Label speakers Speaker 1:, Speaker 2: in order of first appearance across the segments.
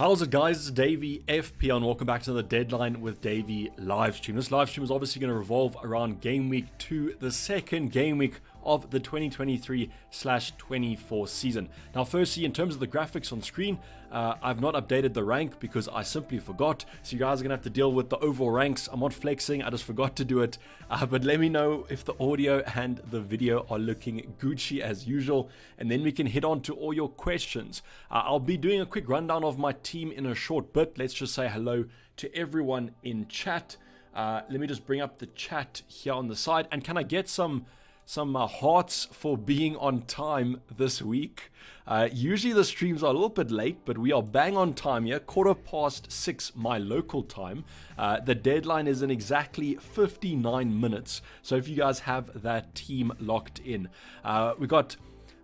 Speaker 1: How's it, guys? It's Davey FPL and welcome back to the Deadline with Davey live stream. This live stream is obviously going to revolve around game week 2, the second game week of the 2023/24 season. Now, firstly, in terms of the graphics on screen, I've not updated the rank because I simply forgot. So you guys are going to have to deal with the overall ranks. I'm not flexing, I just forgot to do it. But let me know if the audio and the video are looking Gucci as usual. And then we can hit on to all your questions. I'll be doing a quick rundown of my team in a short bit. Let's just say hello to everyone in chat. Let me just bring up the chat here on the side. And can I get some hearts for being on time this week? Usually the streams are a little bit late, but we are bang on time here, 6:15 my local time. The deadline is in exactly 59 minutes, so if you guys have that team locked in. We got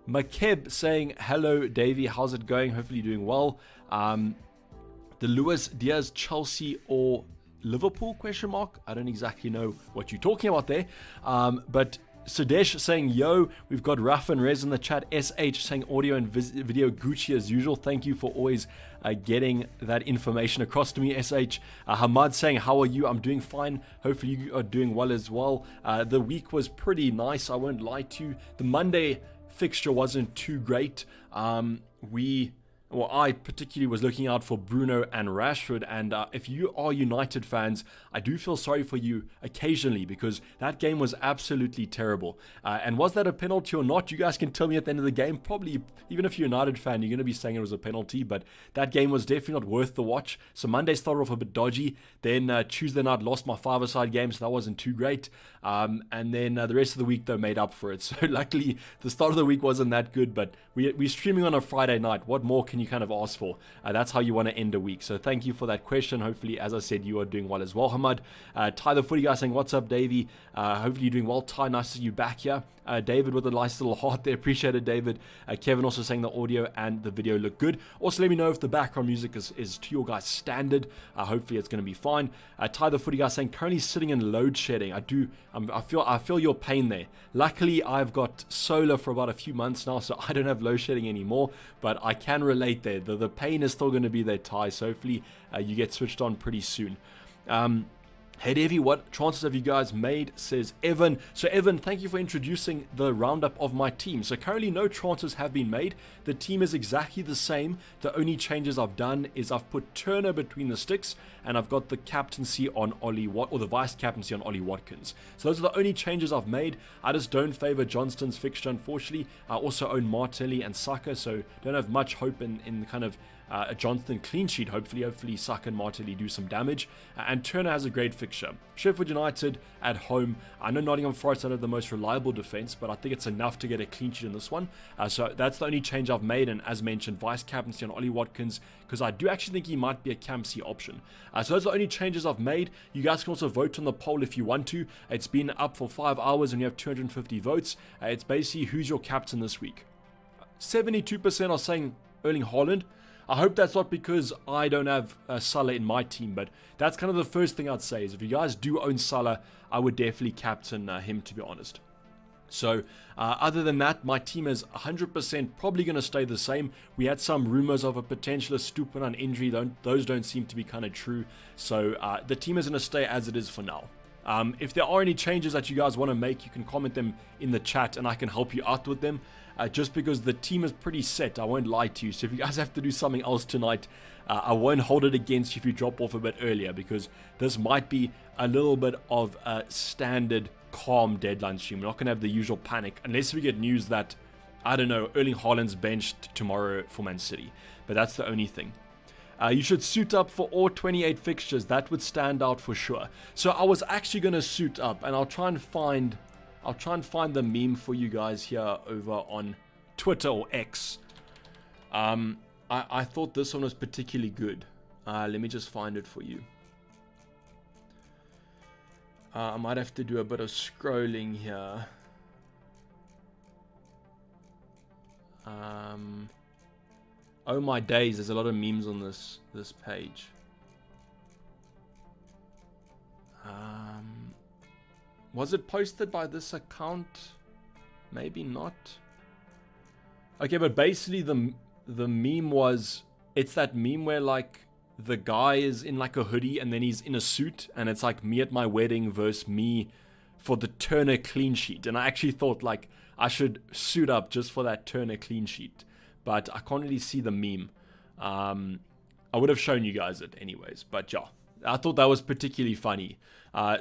Speaker 1: Makeb saying, hello Davey, how's it going? Hopefully you're doing well. The Luis Diaz, Chelsea or Liverpool question mark? I don't exactly know what you're talking about there, but Sudesh saying, yo, we've got Raf and Rez in the chat. SH saying audio and video Gucci as usual. Thank you for always getting that information across to me, SH. Hamad saying, how are you? I'm doing fine. Hopefully you are doing well as well. The week was pretty nice, I won't lie to you. The Monday fixture wasn't too great. I particularly was looking out for Bruno and Rashford, and if you are United fans, I do feel sorry for you occasionally because that game was absolutely terrible. And was that a penalty or not? You guys can tell me at the end of the game. Probably, even if you're a United fan, you're going to be saying it was a penalty, but that game was definitely not worth the watch. So Monday started off a bit dodgy. Then Tuesday night lost my five-a-side game, so that wasn't too great. And then the rest of the week, though, made up for it. So luckily, the start of the week wasn't that good, but we're streaming on a Friday night. What more can you kind of ask for? That's how you want to end a week. So thank you for that question. Hopefully, as I said, you are doing well as well. Hamad, Ty the Footy guy saying, what's up, Davey? Hopefully you're doing well. Ty, nice to see you back here. David with a nice little heart there. Appreciate it, David. Kevin also saying the audio and the video look good. Also, let me know if the background music is to your guys' standard. Hopefully, it's going to be fine. Ty the Footy guy saying, currently sitting in load shedding. I feel your pain there. Luckily, I've got solar for about a few months now, so I don't have load shedding anymore. But I can relate there. The pain is still going to be there, Ty. So hopefully, you get switched on pretty soon. Hey Davey, what transfers have you guys made, says Evan. So Evan, thank you for introducing the roundup of my team. So currently no transfers have been made. The team is exactly the same. The only changes I've done is I've put Turner between the sticks and I've got the captaincy on the vice captaincy on Ollie Watkins. So those are the only changes I've made. I just don't favor Johnston's fixture, unfortunately. I also own Martinelli and Saka, so don't have much hope in kind of a Johnston clean sheet. Hopefully Saka and Martinelli do some damage. And Turner has a great fixture. Sheffield United at home. I know Nottingham Forest don't have the most reliable defense, but I think it's enough to get a clean sheet in this one. So that's the only change I've made. And as mentioned, vice captaincy on Ollie Watkins, because I do actually think he might be a Captaincy option. So those are the only changes I've made. You guys can also vote on the poll if you want to. It's been up for 5 hours and you have 250 votes. It's basically who's your captain this week. 72% are saying Erling Haaland. I hope that's not because I don't have Salah in my team, but that's kind of the first thing I'd say is if you guys do own Salah, I would definitely captain him, to be honest. So other than that, my team is 100% probably going to stay the same. We had some rumors of a potential Stupinan injury. Those don't seem to be kind of true. So the team is going to stay as it is for now. If there are any changes that you guys want to make, you can comment them in the chat and I can help you out with them. Just because the team is pretty set, I won't lie to you. So if you guys have to do something else tonight, I won't hold it against you if you drop off a bit earlier, because this might be a little bit of a standard calm deadline stream. We're not going to have the usual panic unless we get news that, I don't know, Erling Haaland's benched tomorrow for Man City. But that's the only thing. You should suit up for all 28 fixtures. That would stand out for sure. So I was actually going to suit up, and I'll try and find the meme for you guys here over on Twitter or X. I thought this one was particularly good. Let me just find it for you. I might have to do a bit of scrolling here. Oh my days, there's a lot of memes on this page. Was it posted by this account? Maybe not. Okay, but basically the meme was it's that meme where like the guy is in like a hoodie and then he's in a suit, and it's like me at my wedding versus me for the Turner clean sheet. And I actually thought like I should suit up just for that Turner clean sheet, but I can't really see the meme. I would have shown you guys it anyways, but yeah, I thought that was particularly funny.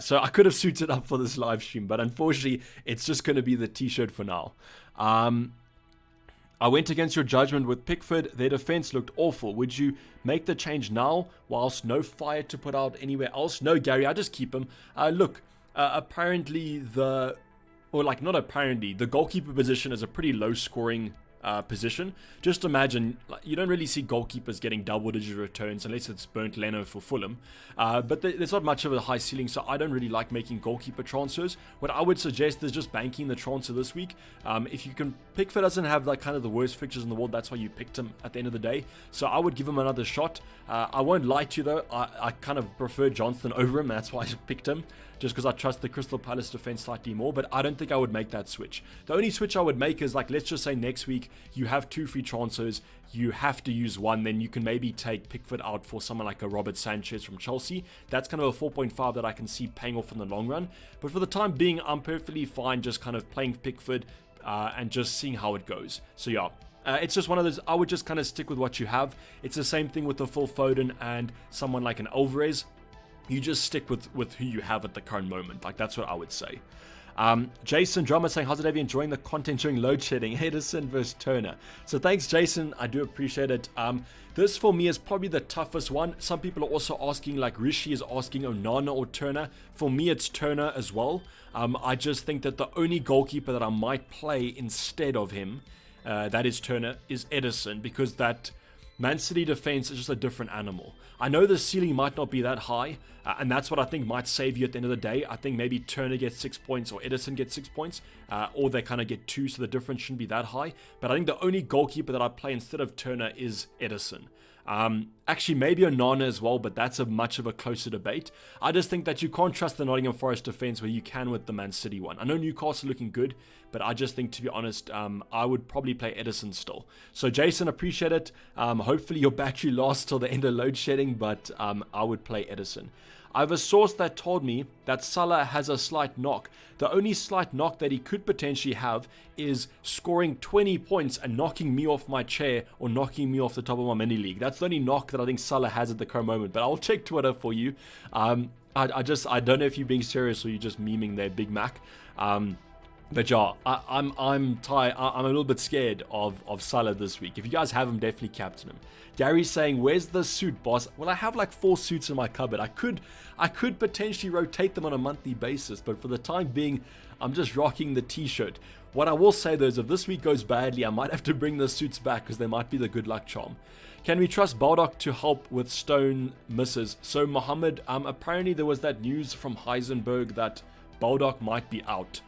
Speaker 1: So I could have suited up for this live stream, but unfortunately it's just going to be the t-shirt for now. I went against your judgment with Pickford. Their defense looked awful. Would you make the change now whilst no fire to put out anywhere else? No, Gary, I just keep him. Look, apparently the goalkeeper position is a pretty low scoring position. Just imagine, you don't really see goalkeepers getting double-digit returns unless it's Bernd Leno for Fulham. But there's not much of a high ceiling, so I don't really like making goalkeeper transfers. What I would suggest is just banking the transfer this week. If you can, Pickford doesn't have like kind of the worst fixtures in the world. That's why you picked him at the end of the day. So I would give him another shot. I won't lie to you though. I kind of prefer Johnston over him. That's why I picked him, just because I trust the Crystal Palace defense slightly more, but I don't think I would make that switch. The only switch I would make is like, let's just say next week you have 2 free transfers, you have to use one, then you can maybe take Pickford out for someone like a Robert Sanchez from Chelsea. That's kind of a 4.5 that I can see paying off in the long run. But for the time being, I'm perfectly fine just kind of playing Pickford and just seeing how it goes. So yeah. It's just one of those, I would just kind of stick with what you have. It's the same thing with the Phil Foden and someone like an Alvarez. You just stick with who you have at the current moment. Like, that's what I would say. Jason Drummer saying, how's it, Davey? Enjoying the content during load shedding? Edison versus Turner. So thanks, Jason. I do appreciate it. This for me is probably the toughest one. Some people are also asking, like Rishi is asking, Onana or Turner. For me, it's Turner as well. I just think that the only goalkeeper that I might play instead of him, that is Turner, is Edison, because that Man City defense is just a different animal. I know the ceiling might not be that high, and that's what I think might save you at the end of the day. I think maybe Turner gets 6 points or Edison gets 6 points, or they kind of get 2, so the difference shouldn't be that high. But I think the only goalkeeper that I play instead of Turner is Edison. Actually, maybe Onana as well, but that's a much of a closer debate. I just think that you can't trust the Nottingham Forest defense where you can with the Man City one. I know Newcastle looking good, but I just think, to be honest, I would probably play Edison still. So Jason, appreciate it. Hopefully your battery lasts till the end of load shedding, but I would play Edison. I have a source that told me that Salah has a slight knock. The only slight knock that he could potentially have is scoring 20 points and knocking me off my chair or knocking me off the top of my mini league. That's the only knock that I think Salah has at the current moment, but I'll check Twitter for you. I don't know if you're being serious or you're just memeing there, Big Mac. But yeah, I'm tired. I'm a little bit scared of Salah this week. If you guys have him, definitely captain him. Gary's saying, where's the suit, boss? Well, I have like 4 suits in my cupboard. I could potentially rotate them on a monthly basis, but for the time being, I'm just rocking the t-shirt. What I will say though is, if this week goes badly, I might have to bring the suits back because they might be the good luck charm. Can we trust Baldock to help with stone misses? So Mohammed, apparently there was that news from Heisenberg that Baldock might be out.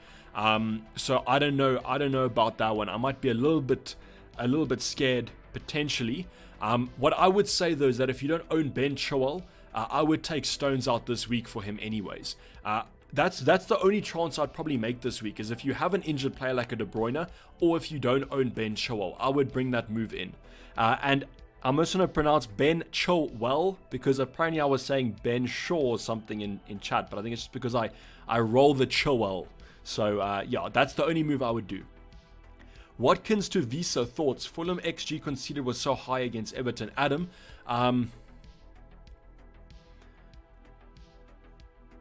Speaker 1: So I don't know about that one. I might be a little bit scared potentially. What I would say though is that if you don't own Ben Chilwell, I would take Stones out this week for him anyways. That's the only chance I'd probably make this week, is if you have an injured player like a De Bruyne, or if you don't own Ben Chilwell, I would bring that move in. And I'm also going to pronounce Ben Chilwell, because apparently I was saying Ben Shaw or something in chat, but I think it's just because I roll the Chilwell. So yeah, that's the only move I would do. Watkins to Visa thoughts. Fulham XG conceded was so high against Everton. Adam,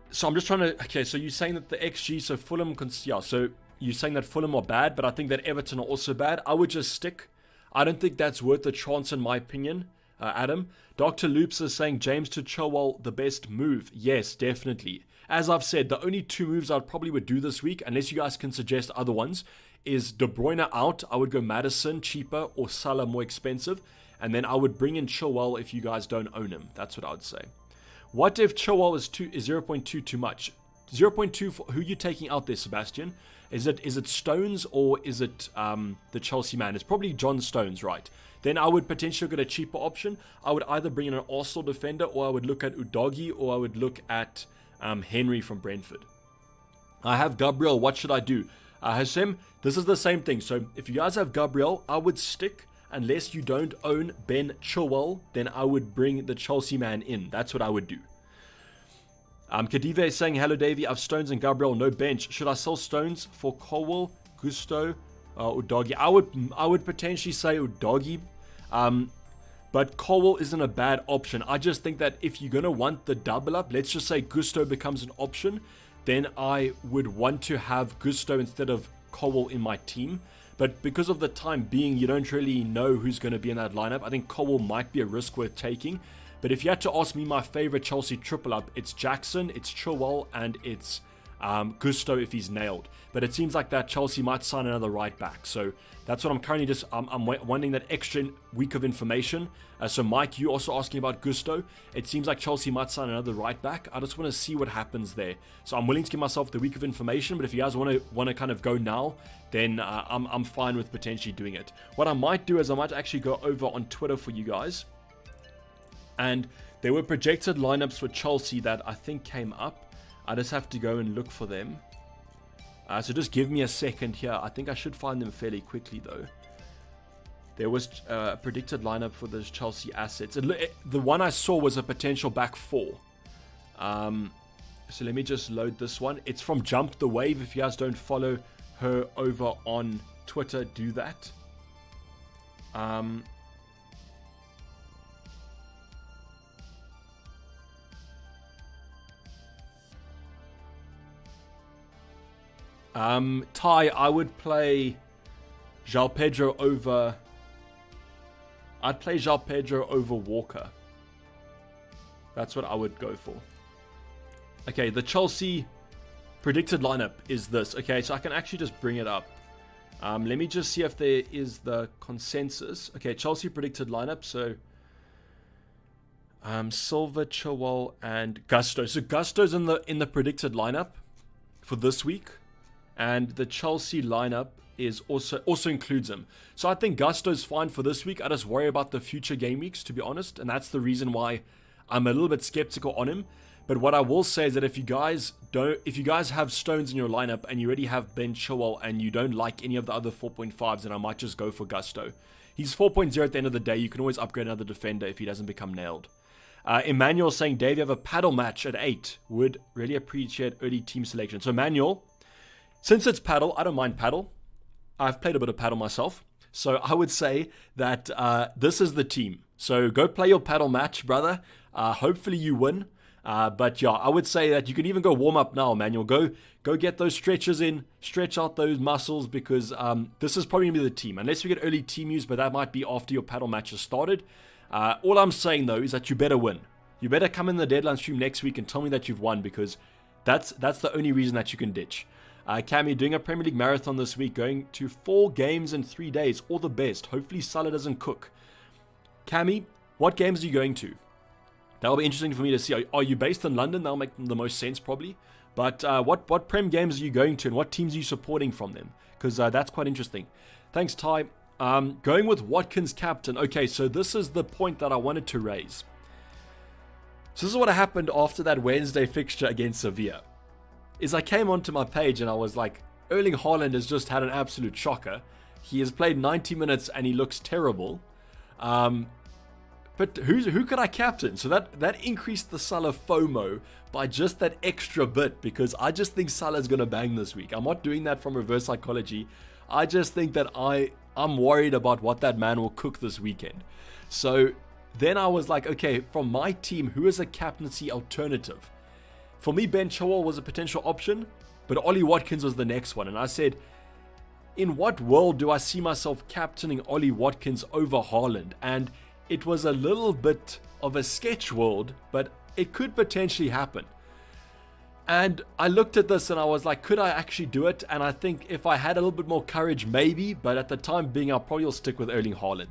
Speaker 1: so I'm just trying to, okay, so you're saying that the XG, so Fulham, so you're saying that Fulham are bad, but I think that Everton are also bad. I would just stick. I don't think that's worth the chance in my opinion, Adam. Dr. Loops is saying James to Chilwell, the best move. Yes, definitely. As I've said, the only 2 moves I probably would do this week, unless you guys can suggest other ones, is De Bruyne out. I would go Maddison, cheaper, or Salah, more expensive. And then I would bring in Chilwell if you guys don't own him. That's what I would say. What if Chilwell is 0.2 too much? 0.2 for who are you taking out there, Sebastian? Is it Stones or is it the Chelsea man? It's probably John Stones, right? Then I would potentially get a cheaper option. I would either bring in an Arsenal defender, or I would look at Udogie, or I would look at Henry from Brentford. I have Gabriel. What should I do? Hashem, this is the same thing. So if you guys have Gabriel, I would stick. unless you don't own Ben Chilwell, then I would bring the Chelsea man in. That's what I would do. Kadive is saying, hello Davey, I've Stones and Gabriel, no bench. Should I sell Stones for Colwell, Gusto, Udogie? I would potentially say Udogie, but Colwell isn't a bad option. I just think that if you're going to want the double up, let's just say Gusto becomes an option, then I would want to have Gusto instead of Colwell in my team. But because of the time being, you don't really know who's going to be in that lineup. I think Colwell might be a risk worth taking. But if you had to ask me my favorite Chelsea triple up, it's Jackson, it's Chilwell, and it's Gusto if he's nailed. But it seems like that Chelsea might sign another right back. So that's what I'm currently just, I'm wanting that extra week of information. So Mike, you also asking about Gusto. It seems like Chelsea might sign another right back. I just want to see what happens there. So I'm willing to give myself the week of information. But if you guys want to kind of go now, then I'm fine with potentially doing it. What I might do is I might actually go over on Twitter for you guys. And there were projected lineups for Chelsea that I think came up. I just have to go and look for them. So just give me a second here. I think I should find them fairly quickly though. There was a predicted lineup for those Chelsea assets. The one I saw was a potential back four. So let me just load this one. It's from Jump the Wave. If you guys don't follow her over on Twitter, do that. Ty, I would play João Pedro over... I'd play João Pedro over Walker. That's what I would go for. Okay, the Chelsea predicted lineup is this. Okay, so I can actually just bring it up. Let me just see if there is the consensus. Okay, Chelsea predicted lineup. So Silva, Chilwell, and Gusto. So Gusto's in the predicted lineup for this week. And the Chelsea lineup is also includes him. So I think Gusto's fine for this week. I just worry about the future game weeks, to be honest. And that's the reason why I'm a little bit skeptical on him. But what I will say is that if you guys have Stones in your lineup and you already have Ben Chilwell and you don't like any of the other 4.5s, then I might just go for Gusto. He's 4.0 at the end of the day. You can always upgrade another defender if he doesn't become nailed. Emmanuel saying, Dave, you have a paddle match at 8. Would really appreciate early team selection. So Emmanuel, since it's paddle, I don't mind paddle. I've played a bit of paddle myself. So I would say that this is the team. So go play your paddle match, brother. Hopefully you win. But yeah, I would say that you can even go warm up now, Emmanuel. Go get those stretches in. Stretch out those muscles because this is probably going to be the team. Unless we get early team use, but that might be after your paddle match has started. All I'm saying, though, is that you better win. You better come in the deadline stream next week and tell me that you've won because that's the only reason that you can ditch. Cammy, doing a Premier League marathon this week, going to 4 games in 3 days. All the best. Hopefully Salah doesn't cook. Cammy, what games are you going to? That'll be interesting for me to see. Are you based in London? That'll make the most sense probably. But what Prem games are you going to and what teams are you supporting from them? Because that's quite interesting. Thanks, Ty. Going with Watkins captain. Okay, so this is the point that I wanted to raise. So this is what happened after that Wednesday fixture against Sevilla. Is I came onto my page and I was like, Erling Haaland has just had an absolute shocker. He has played 90 minutes and he looks terrible. But who could I captain? So that increased the Salah FOMO by just that extra bit because I just think Salah's going to bang this week. I'm not doing that from reverse psychology. I just think that I'm worried about what that man will cook this weekend. So then I was like, okay, from my team, who is a captaincy alternative? For me, Ben Chilwell was a potential option, but Ollie Watkins was the next one. And I said, in what world do I see myself captaining Ollie Watkins over Haaland? And it was a little bit of a sketch world, but it could potentially happen. And I looked at this and I was like, could I actually do it? And I think if I had a little bit more courage, maybe. But at the time being, I'll probably stick with Erling Haaland.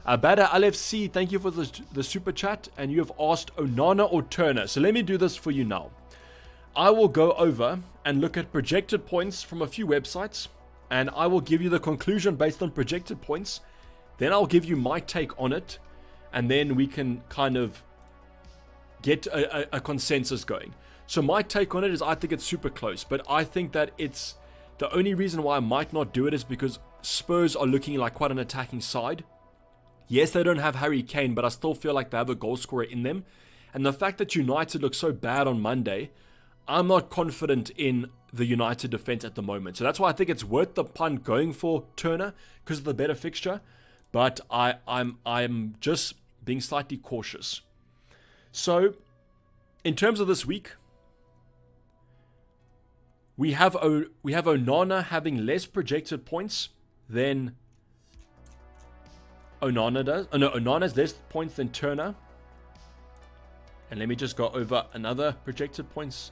Speaker 1: Bada LFC, thank you for the super chat. And you have asked Onana or Turner. So let me do this for you now. I will go over and look at projected points from a few websites. And I will give you the conclusion based on projected points. Then I'll give you my take on it. And then we can kind of get a consensus going. So my take on it is I think it's super close. But I think that it's the only reason why I might not do it is because Spurs are looking like quite an attacking side. Yes, they don't have Harry Kane, but I still feel like they have a goal scorer in them. And the fact that United look so bad on Monday, I'm not confident in the United defense at the moment. So that's why I think it's worth the punt going for Turner because of the better fixture. But I'm just being slightly cautious. So, in terms of this week, we have Onana having less projected points than Onana does. Oh no, Onana has less points than Turner. And let me just go over another projected points.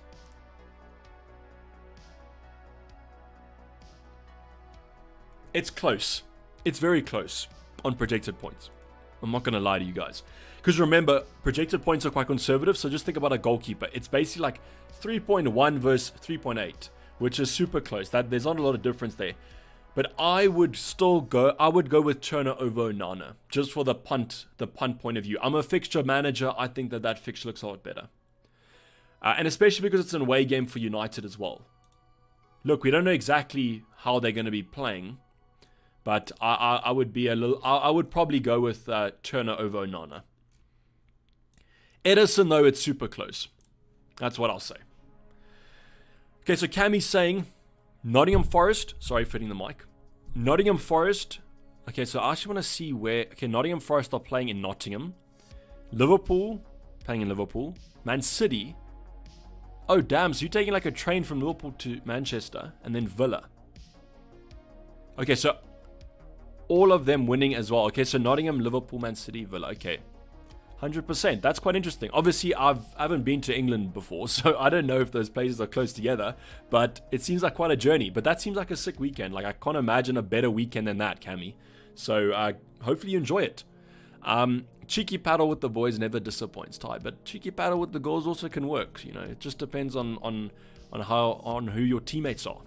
Speaker 1: It's close. It's very close on projected points. I'm not going to lie to you guys. Because remember, projected points are quite conservative. So just think about a goalkeeper. It's basically like 3.1 versus 3.8, which is super close. There's not a lot of difference there. But I would go with Turner over Onana, just for the punt point of view. I'm a fixture manager. I think that fixture looks a lot better. And especially because it's an away game for United as well. Look, we don't know exactly how they're going to be playing. But I would probably go with Turner over Onana. Edison, though, it's super close. That's what I'll say. Okay, so Cammy's saying Nottingham Forest. Sorry for hitting the mic. Nottingham Forest. Okay, so I actually want to see where. Okay, Nottingham Forest are playing in Nottingham. Liverpool, playing in Liverpool. Man City. Oh, damn. So you're taking like a train from Liverpool to Manchester and then Villa. Okay, so all of them winning as well. Okay, so Nottingham, Liverpool, Man City, Villa. Okay, 100%. That's quite interesting. Obviously, I haven't been to England before, so I don't know if those places are close together, but it seems like quite a journey. But that seems like a sick weekend. Like, I can't imagine a better weekend than that, Cammy. So hopefully you enjoy it. Cheeky paddle with the boys never disappoints, Ty, but cheeky paddle with the girls also can work. You know, it just depends on who your teammates are.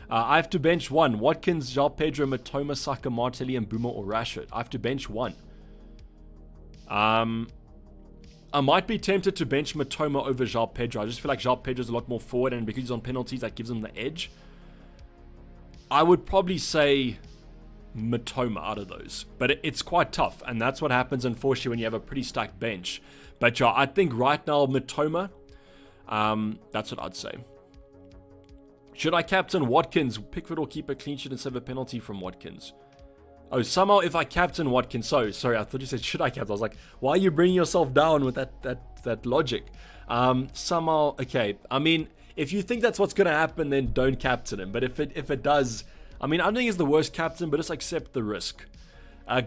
Speaker 1: I have to bench one. Watkins, João Pedro, Matoma, Saka, Martelli, and Boomer or Rashford. I have to bench one. I might be tempted to bench Matoma over João Pedro. I just feel like João Pedro is a lot more forward, and because he's on penalties, that gives him the edge. I would probably say Matoma out of those. But it's quite tough, and that's what happens, unfortunately, when you have a pretty stacked bench. But yeah, I think right now, Matoma, that's what I'd say. Should I captain Watkins? Pickford or keep a clean sheet and save a penalty from Watkins? Oh, somehow if I captain Watkins... Sorry, I thought you said should I captain? I was like, why are you bringing yourself down with that logic? Somehow... Okay, I mean, if you think that's what's going to happen, then don't captain him. But if it does... I mean, I don't think he's the worst captain, but just accept the risk.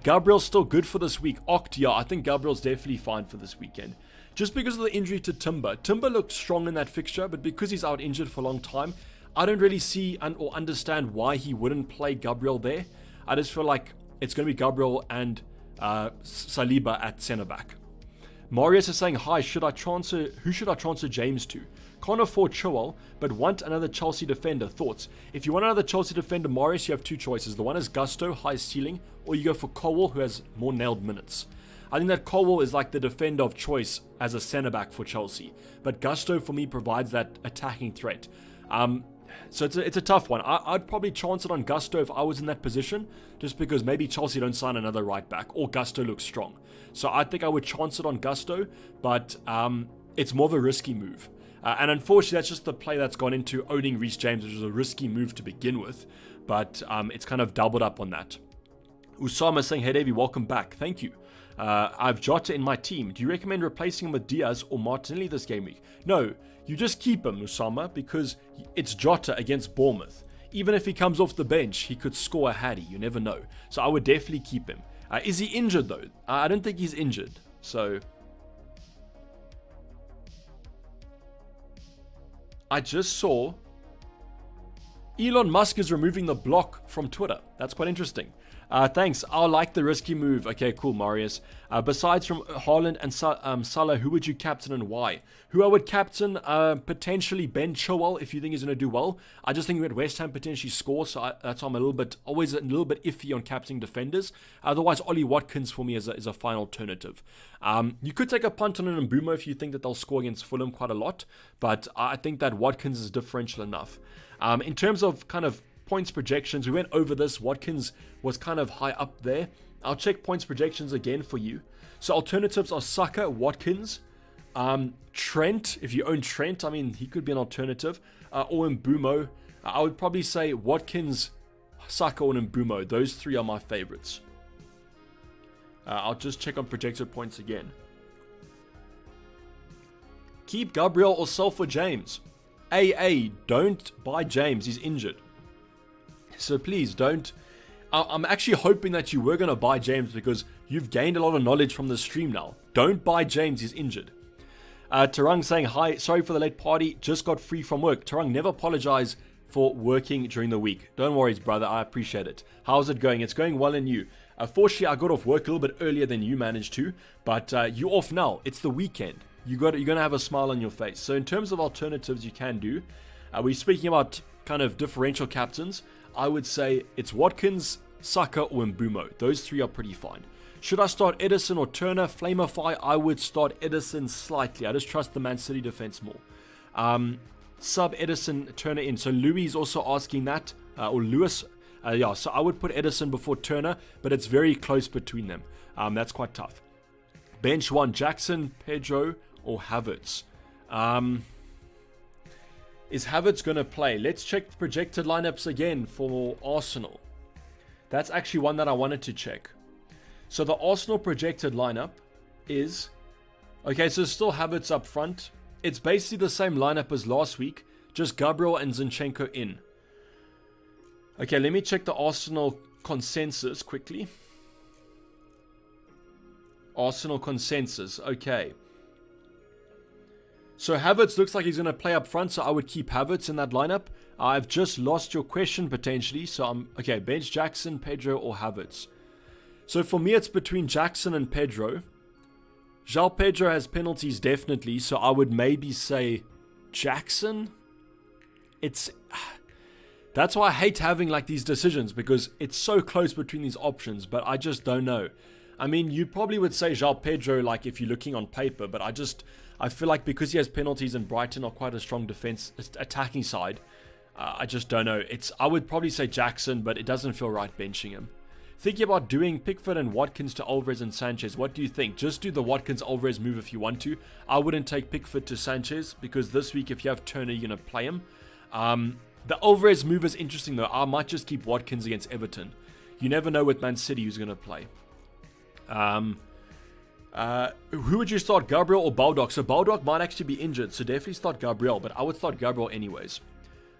Speaker 1: Gabriel's still good for this week. Yeah, I think Gabriel's definitely fine for this weekend. Just because of the injury to Timber. Timber looked strong in that fixture, but because he's out injured for a long time... I don't really see or understand why he wouldn't play Gabriel there. I just feel like it's going to be Gabriel and Saliba at centre back. Marius is saying, hi, who should I transfer James to? Can't afford Chilwell, but want another Chelsea defender. Thoughts? If you want another Chelsea defender, Marius, you have two choices. The one is Gusto, high ceiling, or you go for Colwell, who has more nailed minutes. I think that Colwell is like the defender of choice as a centre back for Chelsea. But Gusto, for me, provides that attacking threat. So it's a tough one. I'd probably chance it on Gusto if I was in that position, just because maybe Chelsea don't sign another right back, or Gusto looks strong. So I think I would chance it on Gusto, but it's more of a risky move. And unfortunately, that's just the play that's gone into owning Reece James, which was a risky move to begin with. But it's kind of doubled up on that. Usama saying, hey Davey, welcome back. Thank you. I've Jota in my team. Do you recommend replacing him with Diaz or Martinelli this game week? No, you just keep him, Usama, because it's Jota against Bournemouth. Even if he comes off the bench, he could score a hattie. You never know. So I would definitely keep him. Is he injured, though? I don't think he's injured. So I just saw Elon Musk is removing the block from Twitter. That's quite interesting. Thanks. I like the risky move. Okay, cool, Marius. Besides from Haaland and Salah, who would you captain and why? Who I would captain? Potentially Ben Chilwell, if you think he's going to do well. I just think that West Ham potentially score, so that's why I'm always a little bit iffy on captaining defenders. Otherwise, Ollie Watkins for me is a fine alternative. You could take a punt on an Mbeumo if you think that they'll score against Fulham quite a lot, but I think that Watkins is differential enough. In terms of kind of points projections. We went over this. Watkins was kind of high up there. I'll check points projections again for you. So alternatives are Saka, Watkins, Trent. If you own Trent, I mean, he could be an alternative. Or Mbumo. I would probably say Watkins, Saka, or Mbumo. Those three are my favorites. I'll just check on projected points again. Keep Gabriel or sell for James. Don't buy James. He's injured. So please don't. I'm actually hoping that you were going to buy James because you've gained a lot of knowledge from the stream now. Don't buy James. He's injured. Tarang saying, hi, sorry for the late party. Just got free from work. Tarang, never apologize for working during the week. Don't worry, brother. I appreciate it. How's it going? It's going well in you. Fortunately, I got off work a little bit earlier than you managed to, but you're off now. It's the weekend. You're going to have a smile on your face. So in terms of alternatives you can do, we're speaking about kind of differential captains. I would say it's Watkins, Saka, or Mbumo. Those three are pretty fine. Should I start Edison or Turner? Flamify, I would start Edison slightly. I just trust the Man City defense more. Sub Edison, Turner in. So Louis is also asking that, or Lewis. Yeah, so I would put Edison before Turner, but it's very close between them. That's quite tough. Bench 1, Jackson, Pedro, or Havertz. Is Havertz going to play? Let's check the projected lineups again for Arsenal. That's actually one that I wanted to check. So the Arsenal projected lineup is... Okay, so still Havertz up front. It's basically the same lineup as last week, just Gabriel and Zinchenko in. Okay, let me check the Arsenal consensus quickly. Arsenal consensus, okay. So Havertz looks like he's going to play up front, so I would keep Havertz in that lineup. I've just lost your question potentially, so okay, bench Jackson, Pedro, or Havertz. So for me, it's between Jackson and Pedro. João Pedro has penalties definitely, so I would maybe say Jackson. That's why I hate having like these decisions, because it's so close between these options, but I just don't know. I mean, you probably would say João Pedro, like if you're looking on paper, but I feel like because he has penalties and Brighton are quite a strong defense attacking side, I just don't know. I would probably say Jackson, but it doesn't feel right benching him. Thinking about doing Pickford and Watkins to Alvarez and Sanchez. What do you think? Just do the Watkins-Alvarez move if you want to. I wouldn't take Pickford to Sanchez, because this week if you have Turner, you're going to play him. The Alvarez move is interesting though. I might just keep Watkins against Everton. You never know with Man City who's going to play. Who would you start, Gabriel or Baldock? So Baldock might actually be injured, so definitely start Gabriel, but I would start Gabriel anyways.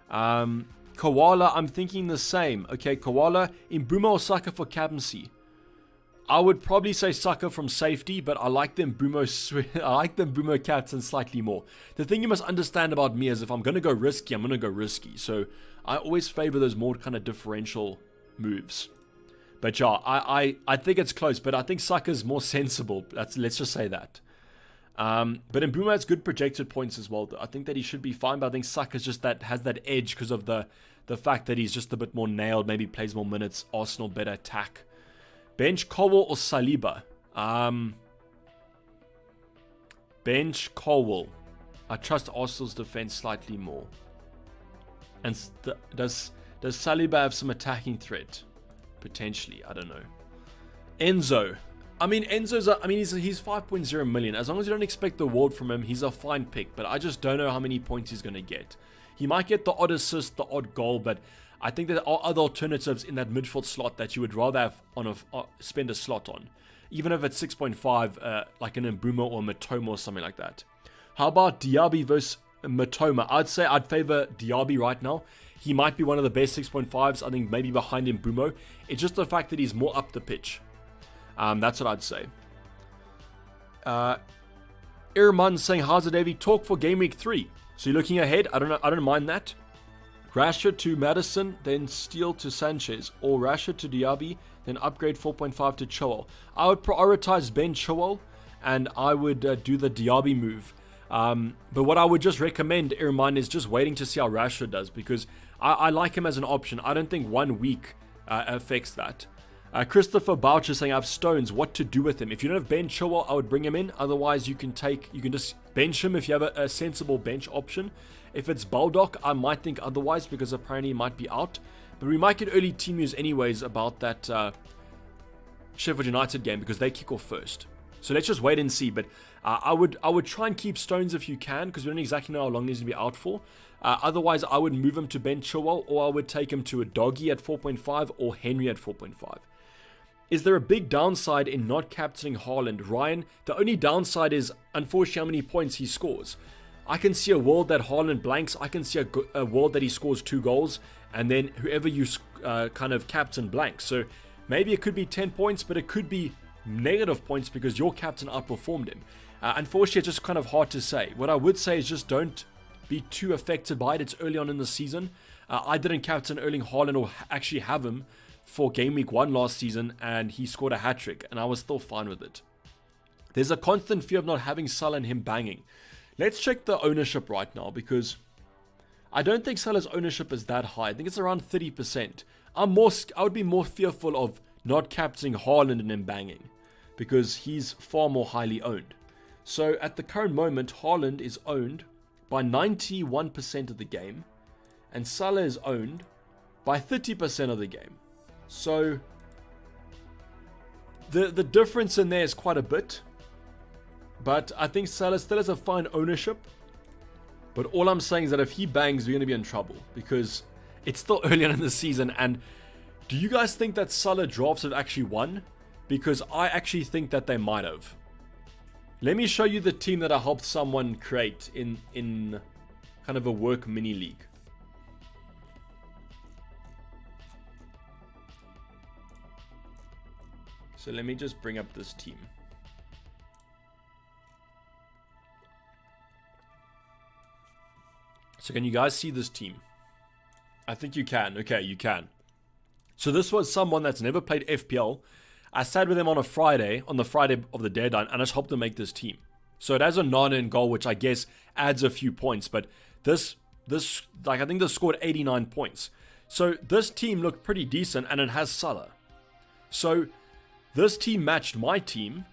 Speaker 1: Koala, I'm thinking the same. Okay, Koala, Mbumo or Saka for captaincy? I would probably say Saka from safety, but I like the Mbumo captain slightly more. The thing you must understand about me is if I'm going to go risky, I'm going to go risky. So I always favor those more kind of differential moves. But yeah, I think it's close, but I think Saka's more sensible. Let's just say that. But Mbumo has good projected points as well. I think that he should be fine, but I think Saka's just has that edge because of the fact that he's just a bit more nailed, maybe plays more minutes, Arsenal better attack. Bench Colwell or Saliba? Bench Colwell. I trust Arsenal's defense slightly more. And does Saliba have some attacking threat? Potentially, I don't know. Enzo. I mean, he's 5.0 million. As long as you don't expect the world from him, he's a fine pick. But I just don't know how many points he's going to get. He might get the odd assist, the odd goal, but I think there are other alternatives in that midfield slot that you would rather have spend a slot on. Even if it's 6.5, like an Mbumo or Matoma or something like that. How about Diaby versus Matoma? I'd say I'd favor Diaby right now. He might be one of the best 6.5s. I think maybe behind Mbumo. It's just the fact that he's more up the pitch. That's what I'd say. Irman saying, how's it, Davey? Talk for game week 3. So you're looking ahead. I don't mind that. Rashford to Madison, then Steele to Sanchez, or Rashford to Diaby, then upgrade 4.5 to Chilwell. I would prioritize Ben Chilwell, and I would do the Diaby move. But what I would just recommend, Irman, is just waiting to see how Rashford does, because I like him as an option. I don't think 1 week affects that. Christopher Boucher saying, I have Stones, what to do with him? If you don't have Ben Chilwell, I would bring him in. Otherwise, you can just bench him if you have a sensible bench option. If it's Baldock, I might think otherwise, because apparently he might be out. But we might get early team news anyways about that Sheffield United game because they kick off first. So let's just wait and see. But I would try and keep Stones if you can, because we don't exactly know how long he's going to be out for. Otherwise, I would move him to Ben Chilwell, or I would take him to a Doggy at 4.5 or Henry at 4.5. Is there a big downside in not captaining Haaland? Ryan, the only downside is, unfortunately, how many points he scores. I can see a world that Haaland blanks. I can see a world that he scores 2 goals, and then whoever you kind of captain blanks. So maybe it could be 10 points, but it could be negative points because your captain outperformed him. Unfortunately, it's just kind of hard to say. What I would say is just don't be too affected by it. It's early on in the season. I didn't captain Erling Haaland or actually have him for game week 1 last season, and he scored a hat-trick, and I was still fine with it. There's a constant fear of not having Salah and him banging. Let's check the ownership right now, because I don't think Salah's ownership is that high. I think it's around 30%. I would be more fearful of not captaining Haaland and him banging, because he's far more highly owned. So at the current moment, Haaland is owned by 91% of the game, and Salah is owned by 30% of the game. So the difference in there is quite a bit, but I think Salah still has a fine ownership. But all I'm saying is that if he bangs, we're going to be in trouble, because it's still early on in the season. And do you guys think that Salah drafts have actually won? Because I actually think that they might have. Let me show you the team that I helped someone create in kind of a work mini league. So let me just bring up this team. So can you guys see this team? I think you can. Okay, you can. So this was someone that's never played FPL. I sat with him on the Friday of the deadline, and I just helped him make this team. So it has a Nana in goal, which I guess adds a few points. But this I think this scored 89 points. So this team looked pretty decent, and it has Salah. So this team matched my team,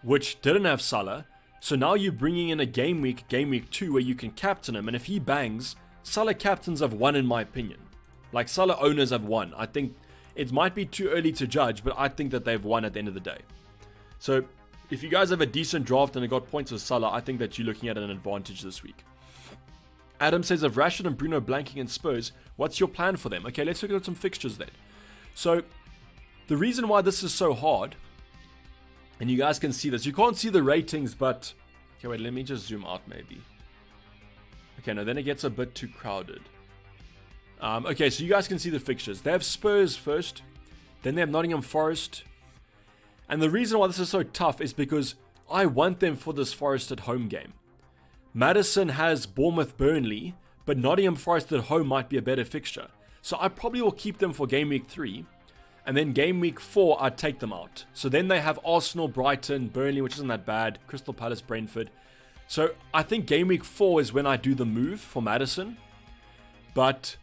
Speaker 1: which didn't have Salah. So now you're bringing in a game week 2, where you can captain him. And if he bangs, Salah captains have won, in my opinion. Like, Salah owners have won. I think it might be too early to judge, but I think that they've won at the end of the day. So if you guys have a decent draft and have got points with Salah, I think that you're looking at an advantage this week. Adam says, of Rashford and Bruno blanking in Spurs, what's your plan for them? Okay, let's look at some fixtures then. So the reason why this is so hard, and you guys can see this, you can't see the ratings, but okay, wait, let me just zoom out maybe. Okay, no, then it gets a bit too crowded. Okay, so you guys can see the fixtures. They have Spurs first, then they have Nottingham Forest. And the reason why this is so tough is because I want them for this Forest at home game. Maddison has Bournemouth Burnley, but Nottingham Forest at home might be a better fixture. So I probably will keep them for game week 3. And then game week 4, I'd take them out. So then they have Arsenal, Brighton, Burnley, which isn't that bad, Crystal Palace, Brentford. So I think game week 4 is when I do the move for Maddison. But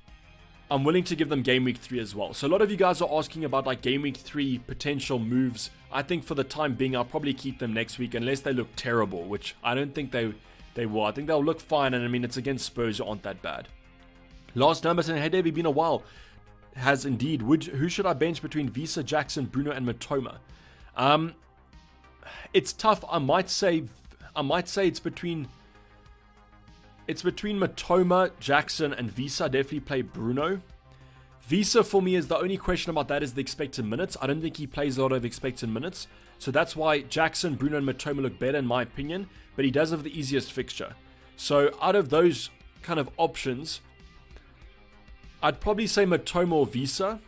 Speaker 1: I'm willing to give them game week 3 as well. So a lot of you guys are asking about like game week 3 potential moves. I think for the time being, I'll probably keep them next week unless they look terrible, which I don't think they will. I think they'll look fine. And I mean, it's against Spurs who aren't that bad. Last number saying, hey Davey, been a while. Has indeed. Who should I bench between Visa, Jackson, Bruno, and Matoma? It's tough. I might say it's between Matoma, Jackson, and Visa. I definitely play Bruno. Visa for me is the only question about that is the expected minutes. I don't think he plays a lot of expected minutes. So that's why Jackson, Bruno, and Matoma look better in my opinion. But he does have the easiest fixture. So out of those kind of options, I'd probably say Matoma or Visa,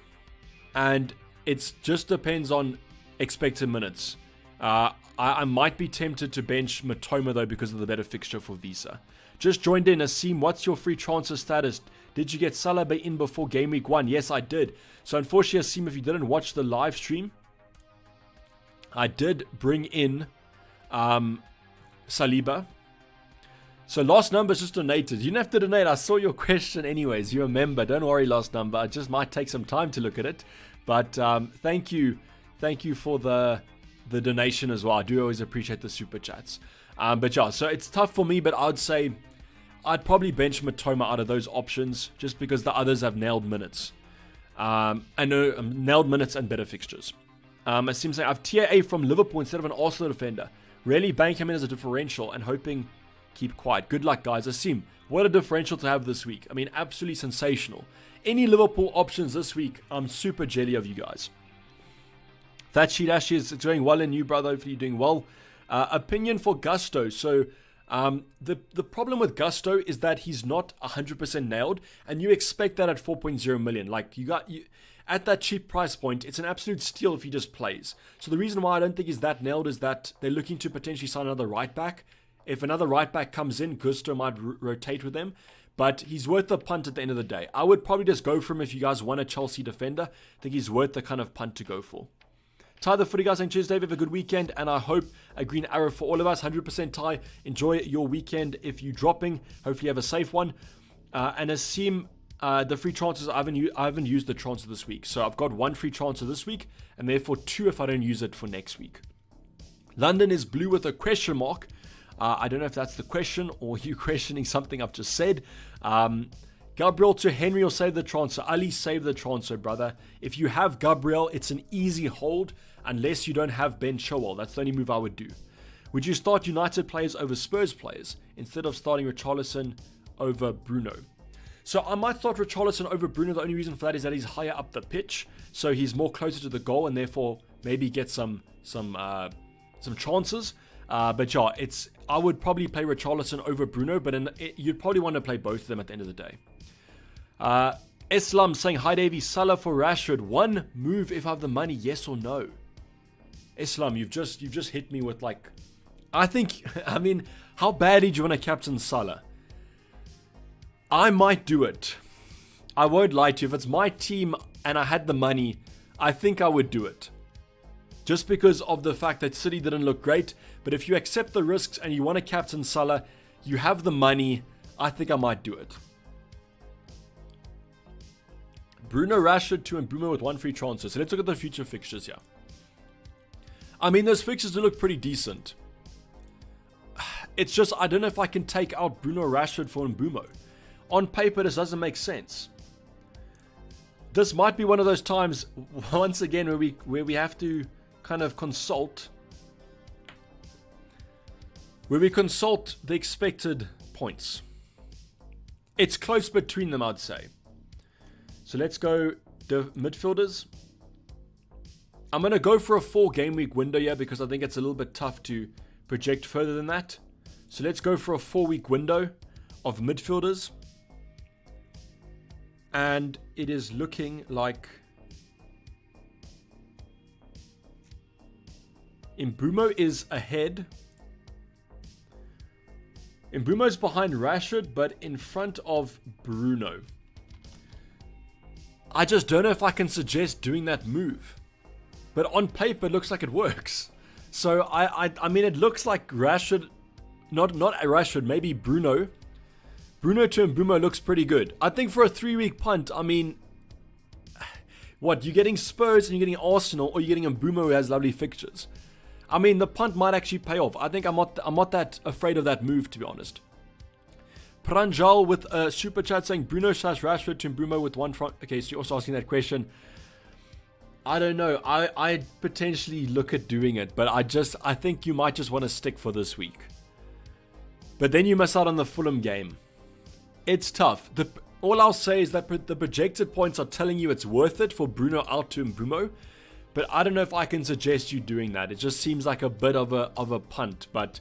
Speaker 1: and it just depends on expected minutes. I might be tempted to bench Matoma though because of the better fixture for Visa. Just joined in, Asim, what's your free transfer status? Did you get Salah in before game week 1? Yes, I did. So unfortunately, Asim, if you didn't watch the live stream, I did bring in Saliba. So last number is just donated. You didn't have to donate. I saw your question anyways. You're a member. Don't worry, last number. It just might take some time to look at it. But thank you. Thank you for the donation as well. I do always appreciate the super chats. But yeah, so it's tough for me, but I would say I'd probably bench Matoma out of those options just because the others have nailed minutes. I know nailed minutes and better fixtures. It seems like I have tier A from Liverpool instead of an Arsenal defender. Really bank him in as a differential and hoping keep quiet. Good luck, guys. Asim, what a differential to have this week. I mean, absolutely sensational. Any Liverpool options this week, I'm super jelly of you guys. That sheet actually is doing well in you, brother. Hopefully you're doing well. Opinion for Gusto. So the problem with Gusto is that he's not 100% nailed, and you expect that at 4.0 million. Like you at that cheap price point, it's an absolute steal if he just plays. So the reason why I don't think he's that nailed is that they're looking to potentially sign another right back. If another right back comes in, Gusto might rotate with them. But he's worth the punt at the end of the day. I would probably just go for him if you guys want a Chelsea defender. I think he's worth the kind of punt to go for. Ty the Footy guys saying cheers, Dave. Have a good weekend. And I hope a green arrow for all of us. 100% Ty. Enjoy your weekend if you're dropping. Hopefully you have a safe one. And Asim, the free transfers, I haven't used the transfer this week. So I've got one free transfer this week. And therefore 2 if I don't use it for next week. London is blue with a question mark. I don't know if that's the question or you questioning something I've just said. Gabriel to Henry will save the transfer. Ali, save the transfer, brother. If you have Gabriel, it's an easy hold unless you don't have Ben Chilwell. That's the only move I would do. Would you start United players over Spurs players instead of starting Richarlison over Bruno? So I might start Richarlison over Bruno. The only reason for that is that he's higher up the pitch. So he's more closer to the goal and therefore maybe get some chances. But yeah, I would probably play Richarlison over Bruno, but you'd probably want to play both of them at the end of the day. Islam saying, hi Davey, Salah for Rashford. One move if I have the money, yes or no? Islam, you've just hit me with like, I mean, how badly do you want to captain Salah? I might do it. I won't lie to you. If it's my team and I had the money, I think I would do it. Just because of the fact that City didn't look great. But if you accept the risks and you want to captain Salah, you have the money, I think I might do it. Bruno, Rashford, 2 and Bruno with 1 free transfer. So let's look at the future fixtures here. I mean, those fixtures do look pretty decent. It's just, I don't know if I can take out Bruno Rashford for Mbumo. On paper, this doesn't make sense. This might be one of those times, once again, where we have to kind of consult. Where we consult the expected points. It's close between them, I'd say. So let's go the midfielders. I'm going to go for a 4-game week window here because I think it's a little bit tough to project further than that. So let's go for a 4-week window of midfielders. And it is looking like Mbumo is ahead. Mbumo's behind Rashford, but in front of Bruno. I just don't know if I can suggest doing that move. But on paper, it looks like it works. So, I mean, it looks like Rashford, not Rashford, maybe Bruno. Bruno to Mbumo looks pretty good. I think for a 3-week punt, I mean, what, you're getting Spurs and you're getting Arsenal, or you're getting Mbumo who has lovely fixtures. I mean, the punt might actually pay off. I think I'm not that afraid of that move, to be honest. Pranjal with a super chat saying Bruno / Rashford to Mbumo with 1 front. Okay, so you're also asking that question. I don't know. I potentially look at doing it, but I think you might just want to stick for this week. But then you miss out on the Fulham game. It's tough. All I'll say is that the projected points are telling you it's worth it for Bruno out to Mbumo. But I don't know if I can suggest you doing that. It just seems like a bit of a punt. But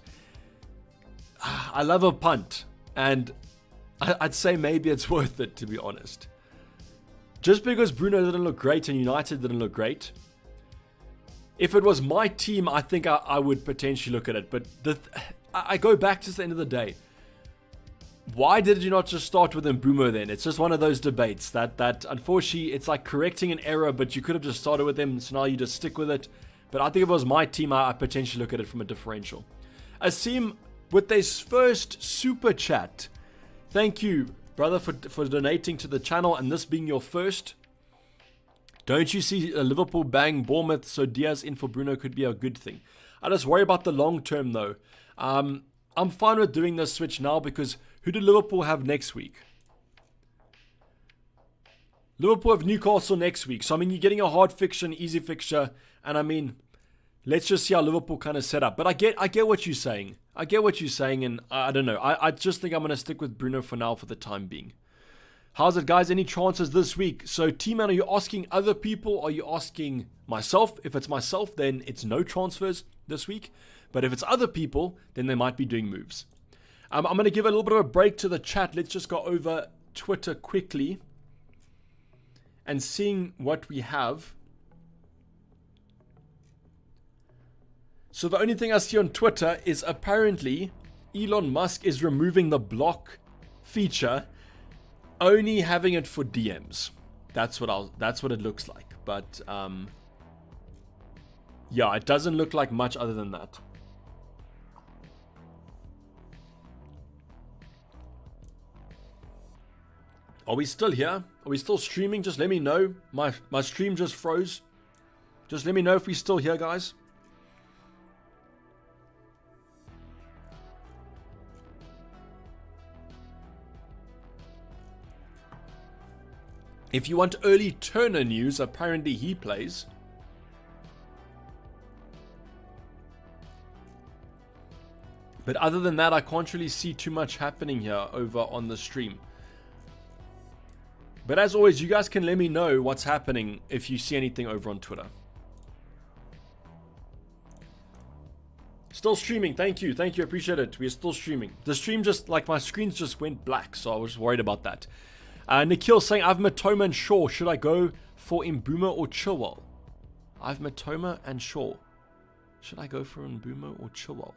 Speaker 1: I love a punt. And I'd say maybe it's worth it, to be honest. Just because Bruno didn't look great and United didn't look great. If it was my team, I think I would potentially look at it. But I go back to the end of the day. Why did you not just start with Mbumo then? It's just one of those debates that unfortunately it's like correcting an error, but you could have just started with him, so now you just stick with it. But I think if it was my team, I potentially look at it from a differential. Asim with this first super chat. Thank you, brother, for donating to the channel and this being your first. Don't you see a Liverpool bang Bournemouth, so Diaz in for Bruno could be a good thing. I just worry about the long term though. I'm fine with doing this switch now because who do Liverpool have next week? Liverpool have Newcastle next week. So, I mean, you're getting a hard fixture, an easy fixture. And, I mean, let's just see how Liverpool kind of set up. But I get what you're saying. I get what you're saying. And I don't know. I just think I'm going to stick with Bruno for now for the time being. How's it, guys? Any transfers this week? So, T-Man, are you asking other people? Are you asking myself? If it's myself, then it's no transfers this week. But if it's other people, then they might be doing moves. I'm going to give a little bit of a break to the chat. Let's just go over Twitter quickly and seeing what we have. So the only thing I see on Twitter is apparently Elon Musk is removing the block feature, only having it for DMs. That's what it looks like. But yeah, it doesn't look like much other than that. Are we still here? Are we still streaming? Just let me know. My stream just froze. Just let me know if we're still here, guys. If you want early Turner news, apparently he plays. But other than that, I can't really see too much happening here over on the stream. But as always, you guys can let me know what's happening if you see anything over on Twitter. Still streaming. Thank you. Thank you. Appreciate it. We're still streaming. The stream just, like, my screens just went black, so I was worried about that. Nikhil saying, I've Matoma and Shaw. Should I go for Mbuma or Chilwell? I've Matoma and Shaw. Should I go for Mbuma or Chilwell?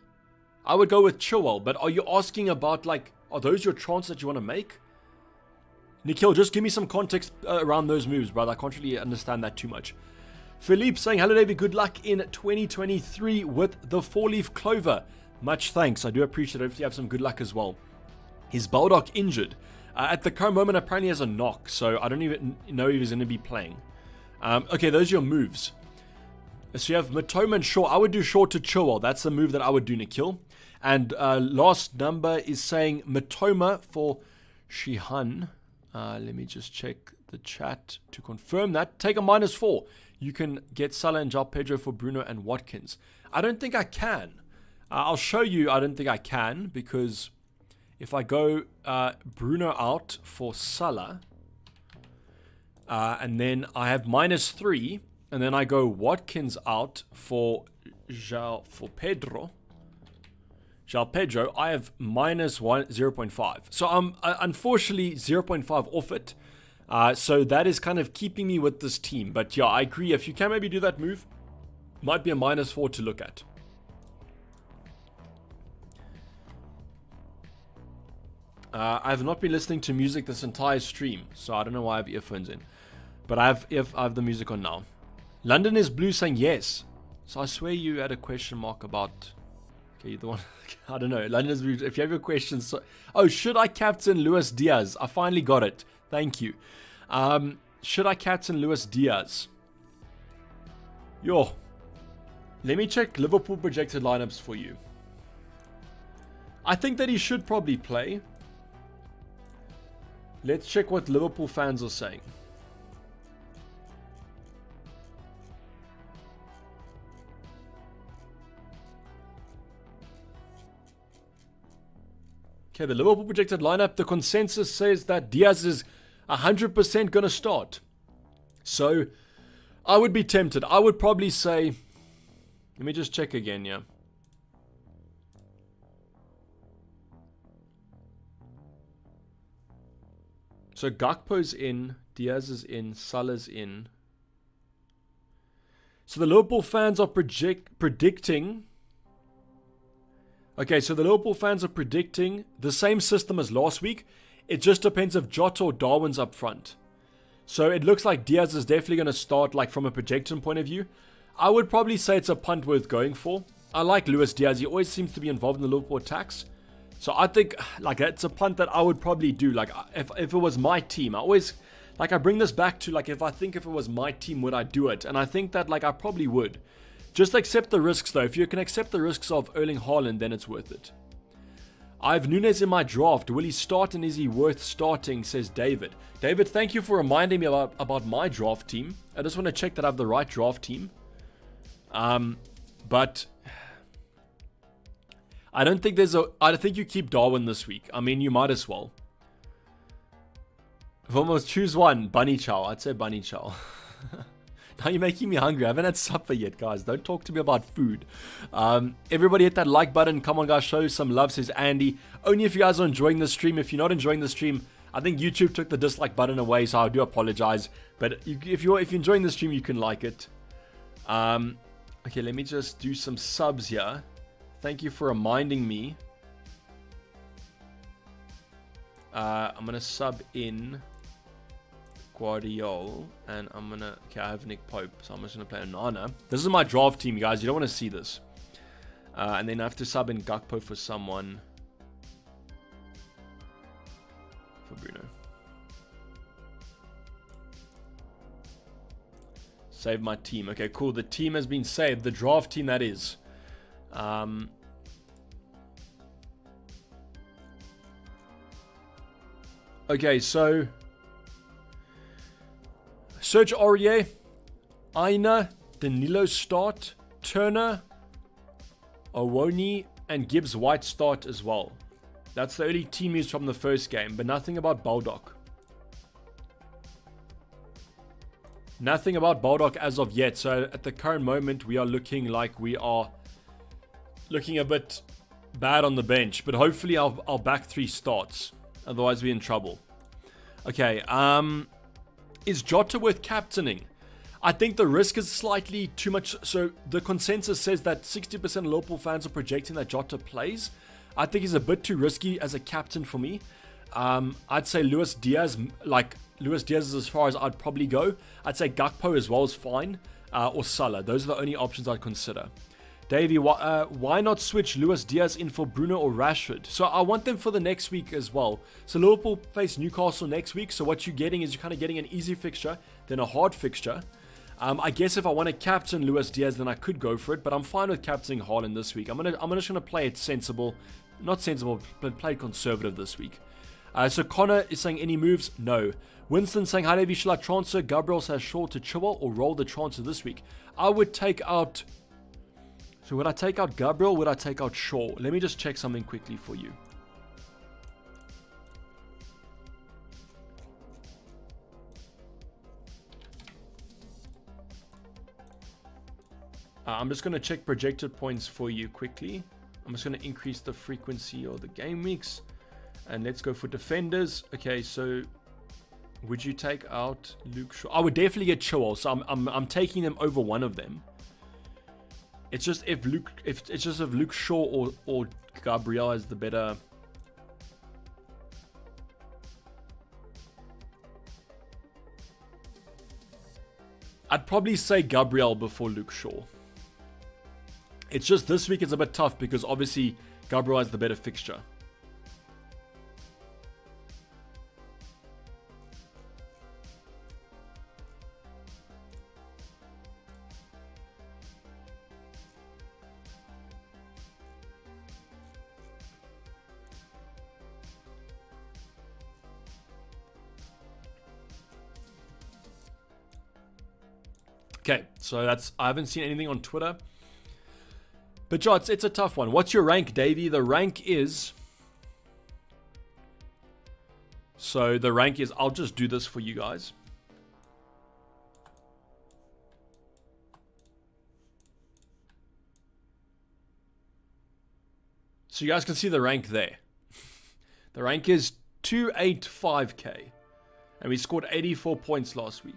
Speaker 1: I would go with Chilwell, but are you asking about, like, are those your transfers that you want to make? Nikhil, just give me some context around those moves, brother. I can't really understand that too much. Philippe saying, hello, David. Good luck in 2023 with the 4-leaf clover. Much thanks. I do appreciate it. Hopefully you have some good luck as well. Is Baldock injured? At the current moment, apparently he has a knock, so I don't even know if he's going to be playing. Okay, those are your moves. So you have Matoma and Shaw. I would do Shaw to Chilwell. That's the move that I would do, Nikhil. And last number is saying Matoma for Shihan. Let me just check the chat to confirm that. Take a -4. You can get Salah and João Pedro for Bruno and Watkins. I don't think I can. I'll show you. I don't think I can, because if I go Bruno out for Salah, and then I have -3, and then I go Watkins out for João Pedro, I have -0.5. So I'm unfortunately 0.5 off it. So that is kind of keeping me with this team. But yeah, I agree. If you can maybe do that move, might be a -4 to look at. I have not been listening to music this entire stream, so I don't know why I have earphones in. But I have the music on now. London is blue saying yes. So I swear you had a question mark about... Okay, the one... I don't know. London is blue. If you have your questions... So, oh, should I captain Luis Diaz? I finally got it. Thank you. Should I captain Luis Diaz? Yo. Let me check Liverpool projected lineups for you. I think that he should probably play. Let's check what Liverpool fans are saying. Okay, the Liverpool projected lineup, the consensus says that Diaz is 100% going to start. So, I would be tempted. I would probably say... Let me just check again, yeah. So Gakpo's in, Diaz is in, Salah's in. So the Liverpool fans are predicting... Okay, so the Liverpool fans are predicting the same system as last week. It just depends if Jota or Darwin's up front. So it looks like Diaz is definitely going to start, like, from a projection point of view. I would probably say it's a punt worth going for. I like Luis Diaz. He always seems to be involved in the Liverpool attacks. So I think, like, it's a punt that I would probably do. Like, if it was my team, I always, like, I bring this back to, like, if it was my team, would I do it? And I think that, like, I probably would. Just accept the risks, though. If you can accept the risks of Erling Haaland, then it's worth it. I have Nunes in my draft. Will he start and is he worth starting, says David. David, thank you for reminding me about my draft team. I just want to check that I have the right draft team. But I don't think I think you keep Darwin this week. I mean, you might as well. If I must choose one, Bunny Chow. I'd say Bunny Chow. Now you're making me hungry. I haven't had supper yet, guys. Don't talk to me about food. Everybody hit that like button. Come on, guys. Show some love, says Andy. Only if you guys are enjoying the stream. If you're not enjoying the stream, I think YouTube took the dislike button away, so I do apologize. But if you're enjoying the stream, you can like it. Okay, let me just do some subs here. Thank you for reminding me. I'm going to sub in Guardiola, and I'm gonna, okay, I have Nick Pope, so I'm just gonna play Onana. This is my draft team, guys. You don't want to see this. And then I have to sub in Gakpo for someone. For Bruno. Save my team. Okay, cool. The team has been saved. The draft team, that is. Okay, so Serge Aurier, Aina, Danilo start, Turner, Owoni, and Gibbs White start as well. That's the early team news from the first game, but nothing about Baldock. Nothing about Baldock as of yet. So at the current moment, we are looking like we are looking a bit bad on the bench, but hopefully our back three starts. Otherwise, we're in trouble. Okay, is Jota worth captaining? I think the risk is slightly too much. So the consensus says that 60% of Liverpool fans are projecting that Jota plays. I think he's a bit too risky as a captain for me. I'd say Luis Diaz, Luis Diaz is as far as I'd probably go. I'd say Gakpo as well is fine, or Salah. Those are the only options I'd consider. Davey, why not switch Luis Diaz in for Bruno or Rashford? So I want them for the next week as well. So Liverpool face Newcastle next week. So what you're getting is you're kind of getting an easy fixture, then a hard fixture. I guess if I want to captain Luis Diaz, then I could go for it. But I'm fine with captaining Haaland this week. I'm just gonna play it sensible, not sensible, but play it conservative this week. So Connor is saying any moves? No. Winston saying, hi Davey, shall I transfer Gabriel says Shaw to Chilwell or roll the transfer this week? I would take out. So would I take out Gabriel? Would I take out Shaw? Let me just check something quickly for you. I'm just going to check projected points for you quickly. I'm just going to increase the frequency of the game weeks. And let's go for defenders. Okay, so would you take out Luke Shaw? I would definitely get Chilwell. So I'm taking them over one of them. It's just if Luke Shaw or Gabriel is the better. I'd probably say Gabriel before Luke Shaw. It's just this week it's a bit tough because obviously Gabriel has the better fixture. Okay, so I haven't seen anything on Twitter. But Joe, it's a tough one. What's your rank, Davey? The rank is... So the rank is... I'll just do this for you guys. So you guys can see the rank there. The rank is 285k. And we scored 84 points last week.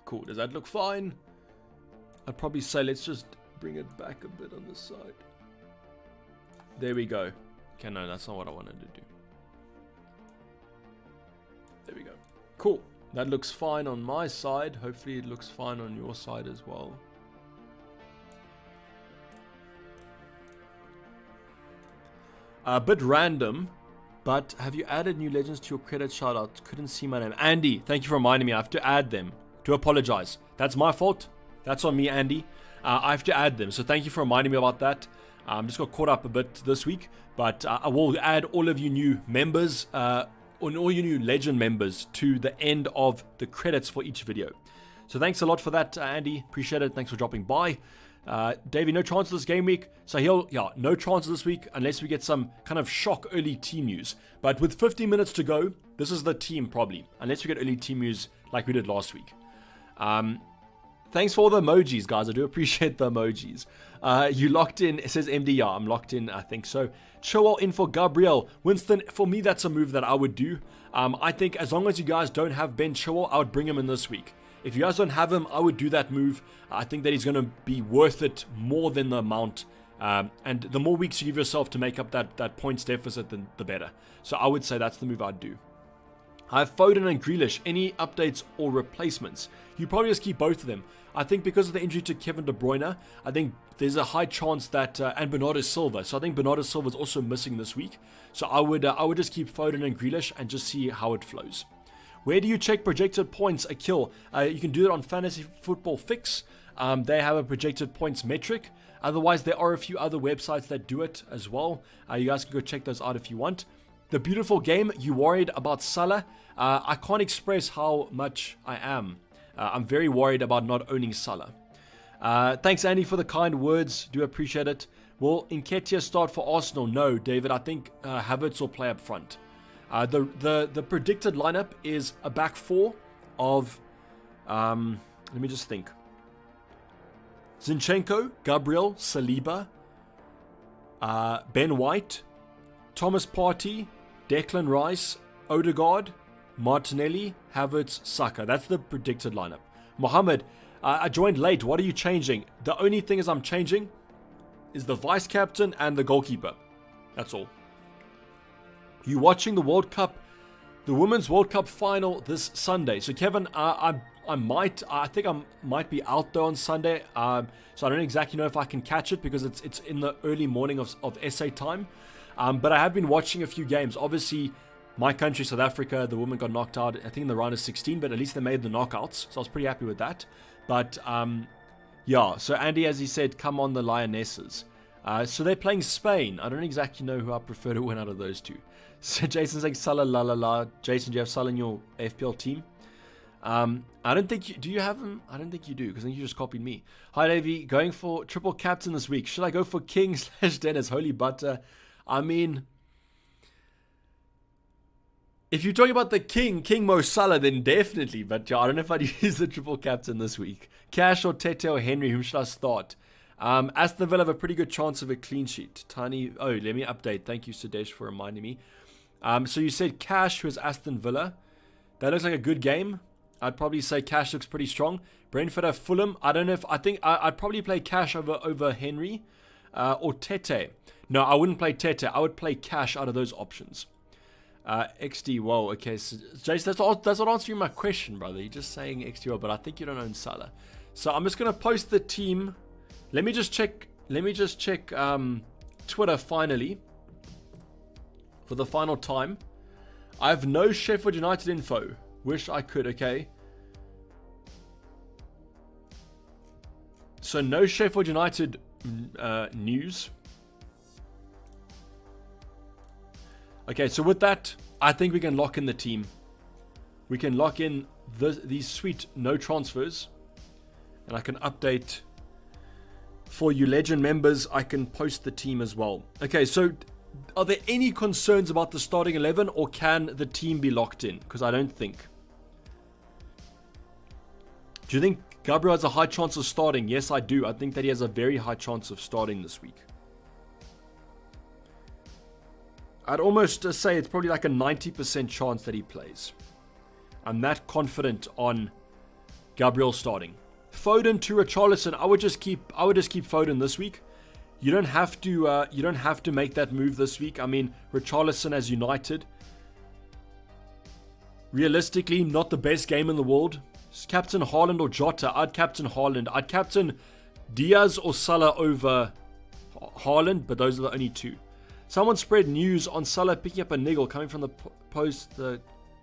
Speaker 1: Cool. Does that look fine? I'd probably say let's just bring it back a bit on the side. There we go. Okay, no, that's not what I wanted to do. There we go. Cool. That looks fine on my side. Hopefully it looks fine on your side as well. A bit random, but have you added new legends to your credit shout out? Couldn't see my name. Andy, thank you for reminding me. I have to add them. Do apologize. That's my fault. That's on me, Andy. I have to add them. So thank you for reminding me about that. Just got caught up a bit this week. But I will add all of you new members, all you new legend members to the end of the credits for each video. So thanks a lot for that, Andy. Appreciate it. Thanks for dropping by. Davey, no chances this game week. So no chances this week unless we get some kind of shock early team news. But with 50 minutes to go, this is the team probably. Unless we get early team news like we did last week. Thanks for all the emojis, guys. I do appreciate the emojis. You locked in, it says MD. Yeah, I'm locked in, I think so. Chilwell in for Gabriel. Winston, for me, that's a move that I would do. I think as long as you guys don't have Ben Chilwell, I would bring him in this week. If you guys don't have him, I would do that move. I think that he's going to be worth it more than the amount. And the more weeks you give yourself to make up that points deficit, the better. So I would say that's the move I'd do. I have Foden and Grealish. Any updates or replacements? You probably just keep both of them. I think because of the injury to Kevin De Bruyne, I think there's a high chance that and Bernardo Silva. So I think Bernardo Silva is also missing this week. So I would just keep Foden and Grealish and just see how it flows. Where do you check projected points a kill? You can do it on Fantasy Football Fix. They have a projected points metric. Otherwise, there are a few other websites that do it as well. You guys can go check those out if you want. The beautiful game, you worried about Salah? I can't express how much I am. I'm very worried about not owning Salah. Thanks, Andy, for the kind words. Do appreciate it. Will Nketiah start for Arsenal? No, David. I think Havertz will play up front. The predicted lineup is a back four of, let me just think. Zinchenko, Gabriel, Saliba, Ben White, Thomas Partey, Declan Rice, Odegaard, Martinelli, Havertz, Saka. That's the predicted lineup. Mohammed, I joined late. What are you changing? The only thing I'm changing is the vice captain and the goalkeeper. That's all. You watching the World Cup, the Women's World Cup final this Sunday? So Kevin, I think I might be out there on Sunday. So I don't exactly know if I can catch it because it's in the early morning of SA time. But I have been watching a few games. Obviously, my country, South Africa, the women got knocked out, I think in the round of 16, but at least they made the knockouts. So I was pretty happy with that. But yeah, so Andy, as he said, come on the Lionesses. So they're playing Spain. I don't exactly know who I prefer to win out of those two. So Jason's saying Salah, la la la. Jason, do you have Salah in your FPL team? I don't think you do. You have him? I don't think you do because I think you just copied me. Hi Davey, going for triple captain this week. Should I go for King / Dennis Holy Butter? I mean, if you're talking about the King Mo Salah, then definitely. But yeah, I don't know if I'd use the triple captain this week. Cash or Tete or Henry? Whom should I start? Aston Villa have a pretty good chance of a clean sheet. Tiny. Oh, let me update. Thank you, Sudesh, for reminding me. So you said Cash, who is Aston Villa. That looks like a good game. I'd probably say Cash looks pretty strong. Brentford have Fulham. I don't know if I think I'd probably play Cash over Henry or Tete. No, I wouldn't play Tete. I would play Cash out of those options. XD, whoa, okay. So, Jason, that's not answering my question, brother. You're just saying XD, whoa, but I think you don't own Salah. So I'm just gonna post the team. Let me just check Twitter finally for the final time. I have no Sheffield United info. Wish I could, okay. So no Sheffield United news. Okay, so with that, I think we can lock in the team. We can lock in these sweet no transfers. And I can update for you legend members. I can post the team as well. Okay, so are there any concerns about the starting 11 or can the team be locked in? Because I don't think. Do you think Gabriel has a high chance of starting? Yes, I do. I think that he has a very high chance of starting this week. I'd almost say it's probably like a 90% chance that he plays. I'm that confident on Gabriel starting. Foden to Richarlison. I would just keep Foden this week. You don't have to make that move this week. I mean, Richarlison as United. Realistically, not the best game in the world. Captain Haaland or Jota. I'd captain Haaland. I'd captain Diaz or Salah over Haaland, but those are the only two. Someone spread news on Salah picking up a niggle coming from the post.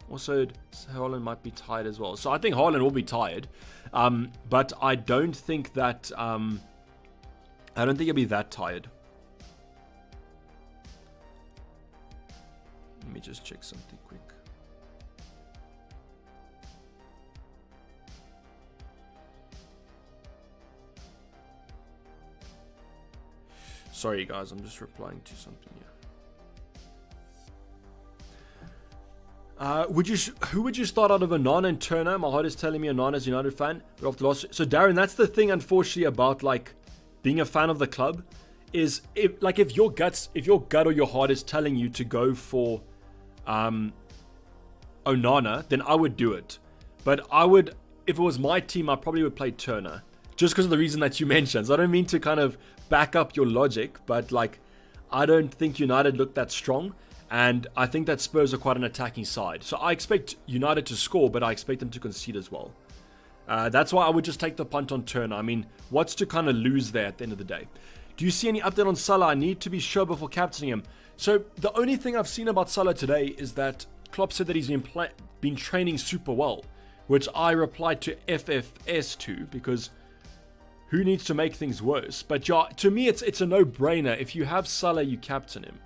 Speaker 1: Also, Haaland might be tired as well. So I think Haaland will be tired. But I don't think that... I don't think he'll be that tired. Let me just check something quick. Sorry, guys. I'm just replying to something here. Who would you start out of Onana and Turner? My heart is telling me Onana's a United fan, but after loss. So Darren, that's the thing, unfortunately, about like being a fan of the club, is if your gut or your heart is telling you to go for Onana, then I would do it. But I would, if it was my team, I probably would play Turner, just because of the reason that you mentioned. So I don't mean to kind of back up your logic, but like I don't think United look that strong. And I think that Spurs are quite an attacking side. So I expect United to score, but I expect them to concede as well. That's why I would just take the punt on Turner. I mean, what's to kind of lose there at the end of the day? Do you see any update on Salah? I need to be sure before captaining him. So the only thing I've seen about Salah today is that Klopp said that he's been training super well, which I replied to FFS to, because who needs to make things worse? But yeah, to me, it's a no-brainer. If you have Salah, you captain him.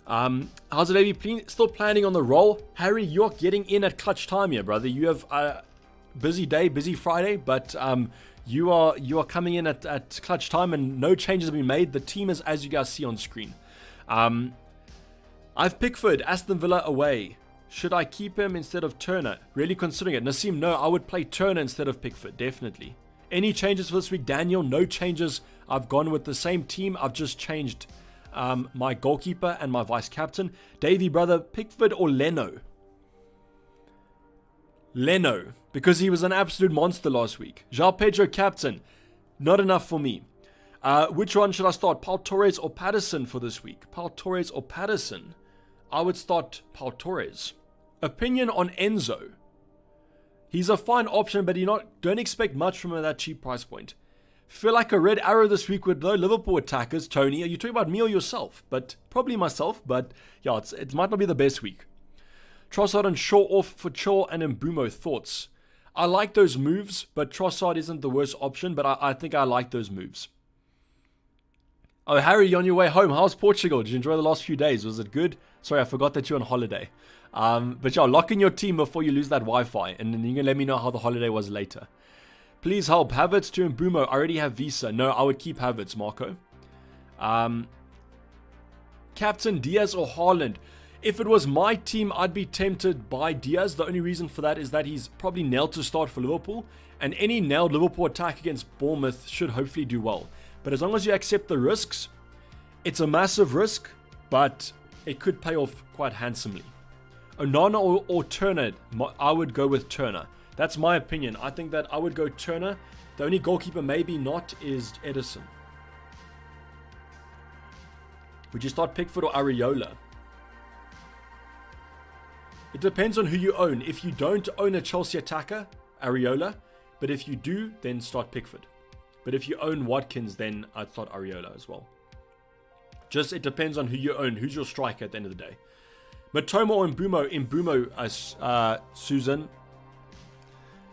Speaker 1: How's it, baby? Still planning on the roll? Harry, you're getting in at clutch time here, brother. You have a busy day, busy Friday, but you are coming in at clutch time, and no changes have been made. The team is as you guys see on screen. I've Pickford, Aston Villa away. Should I keep him instead of Turner? Really considering it. Nassim, no, I would play Turner instead of Pickford, definitely. Any changes for this week? Daniel, no changes. I've gone with the same team. I've just changed my goalkeeper and my vice captain. Davey, brother, Pickford or Leno? Leno, because he was an absolute monster last week. João Pedro, captain. Not enough for me. Which one should I start? Pau Torres or Patterson for this week? Pau Torres or Patterson? I would start Pau Torres. Opinion on Enzo. He's a fine option, but don't expect much from him at that cheap price point. Feel like a red arrow this week with no Liverpool attackers. Tony, are you talking about me or yourself? But probably myself, but yeah, it might not be the best week. Trossard and Shaw off for Shaw and Mbumo. Thoughts? I like those moves, but Trossard isn't the worst option, but I think I like those moves. Oh, Harry, you're on your way home. How's Portugal? Did you enjoy the last few days? Was it good? Sorry, I forgot that you're on holiday. But yeah, lock in your team before you lose that Wi-Fi, and then you can let me know how the holiday was later. Please help. Havertz to Mbumo. I already have Visa. No, I would keep Havertz, Marco. Captain Diaz or Haaland? If it was my team, I'd be tempted by Diaz. The only reason for that is that he's probably nailed to start for Liverpool, and any nailed Liverpool attack against Bournemouth should hopefully do well. But as long as you accept the risks, it's a massive risk, but it could pay off quite handsomely. Onana or Turner? I would go with Turner. That's my opinion. I think that I would go Turner. The only goalkeeper maybe not is Edison. Would you start Pickford or Areola? It depends on who you own. If you don't own a Chelsea attacker, Areola. But if you do, then start Pickford. But if you own Watkins, then I'd start Areola as well. Just, it depends on who you own. Who's your striker at the end of the day? Matoma or Mbumo? Mbumo, Susan.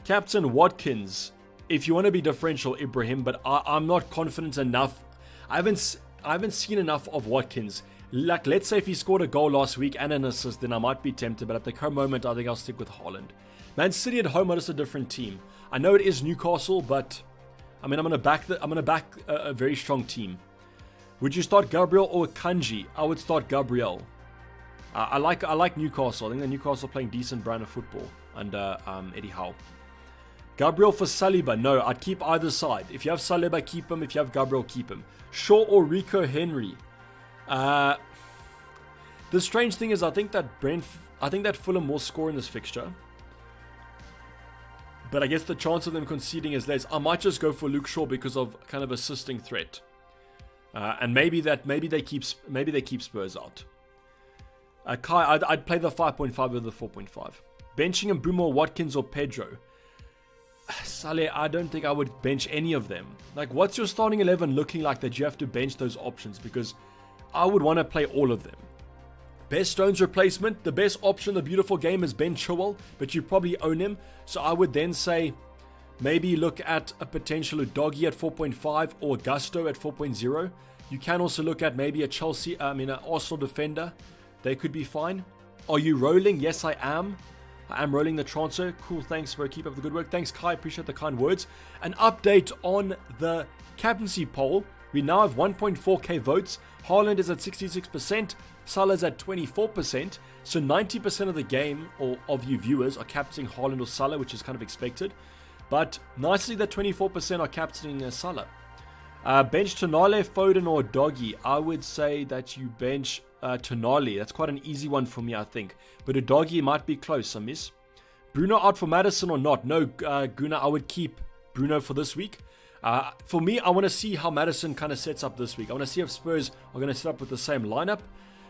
Speaker 1: Captain Watkins, if you want to be differential, Ibrahim, but I'm not confident enough. I haven't seen enough of Watkins. Like, let's say if he scored a goal last week and an assist, then I might be tempted, but at the current moment, I think I'll stick with Haaland. Man City at home are just a different team. I know it is Newcastle, but I mean, I'm gonna back a very strong team. Would you start Gabriel or Kanji? I would start Gabriel. I like Newcastle. I think the Newcastle are playing decent brand of football under Eddie Howe. Gabriel for Saliba? No, I'd keep either side. If you have Saliba, keep him. If you have Gabriel, keep him. Shaw or Rico Henry? The strange thing is, I think that Fulham will score in this fixture. But I guess the chance of them conceding is less. I might just go for Luke Shaw because of kind of assisting threat. And maybe they keep Spurs out. Kai, I'd play the 5.5 over the 4.5. Benching Mbumo, Watkins or Pedro? Saleh, I don't think I would bench any of them. Like, what's your starting 11 looking like that you have to bench those options? Because I would want to play all of them. Best Stones replacement, the best option in the beautiful game is Ben Chilwell, but you probably own him. So I would then say maybe look at a potential Udogie at 4.5 or Gusto at 4.0. You can also look at maybe an Arsenal defender. They could be fine. Are you rolling? Yes, I am. I am rolling the transfer. Cool, thanks, bro. Keep up the good work. Thanks, Kai. Appreciate the kind words. An update on the captaincy poll. We now have 1.4k votes. Haaland is at 66%. Salah's at 24%. So 90% of the game, or of you viewers, are captaining Haaland or Salah, which is kind of expected. But nicely that 24% are captaining Salah. Bench Tonali, Foden, or Udogie. I would say that you bench Tonali. That's quite an easy one for me, I think. But Udogie might be close, I miss. Bruno out for Maddison or not? No, Guna, I would keep Bruno for this week. For me, I want to see how Maddison kind of sets up this week. I want to see if Spurs are going to set up with the same lineup.